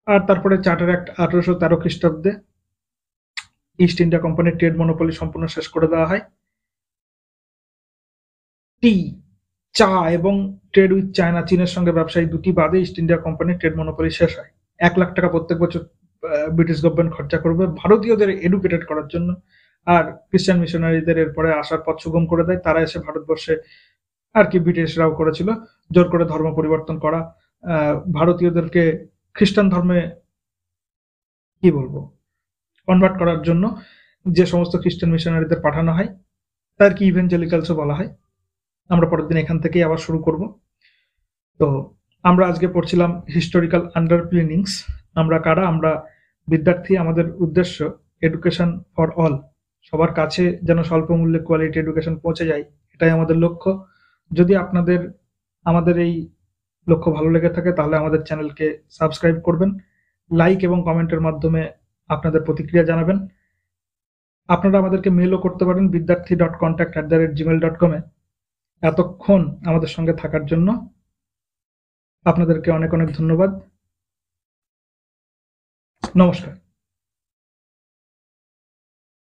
আর তারপরে চার্টার অ্যাক্ট 1813 খ্রিস্টাব্দে ইস্ট ইন্ডিয়া কোম্পানির ট্রেড মনোপলি সম্পূর্ণ শেষ করে দেওয়া হয়। টি, চা এবং ট্রেড উইথ চায়না, চীনের সঙ্গে ব্যবসায়ী দুটি বাদে ইস্ট ইন্ডিয়া কোম্পানির ট্রেড মনোপলি শেষ হয়। 1 লাখ টাকা প্রত্যেক বছর ব্রিটিশ গভর্নমেন্ট খরচা করবে ভারতীয়দের এডুকেটেড করার জন্য, আর খ্রিস্টান মিশনারিদের এরপরে আসার পথ সুগম করে দেয়। তারা এসে ভারতবর্ষে আর কি ব্রিটিশরাও করেছিল জোর করে ধর্ম পরিবর্তন করা, ভারতীয়দেরকে খ্রিস্টান ধর্মে কি বলবো কনভার্ট করার জন্য যে সমস্ত খ্রিস্টান মিশনারিদের পাঠানো হয় তার কি ইভেঞ্জেলিক্যালসও বলা হয়। আমরা পরের দিন এখান থেকেই আবার শুরু করব। তো আমরা আজকে পড়ছিলাম হিস্টোরিক্যাল আন্ডারপ্লিনিংস। আমরা কারা? আমরা বিদ্যার্থী। আমাদের উদ্দেশ্য এডুকেশন ফর অল, সবার কাছে যেন স্বল্প মূল্যে কোয়ালিটি এডুকেশন পৌঁছে যায়, এটাই আমাদের লক্ষ্য। যদি আপনাদের আমাদের এই লক্ষ্য ভালো লেগে থাকে তাহলে আমাদের চ্যানেলকে সাবস্ক্রাইব করবেন, লাইক এবং কমেন্টের মাধ্যমে আপনাদের প্রতিক্রিয়া জানাবেন। আপনারা আমাদেরকে মেলও করতে পারেন vidyarthi.contact@gmail.com-এ। এতক্ষণ আমাদের সঙ্গে থাকার জন্য আপনাদেরকে অনেক অনেক ধন্যবাদ। নমস্কার।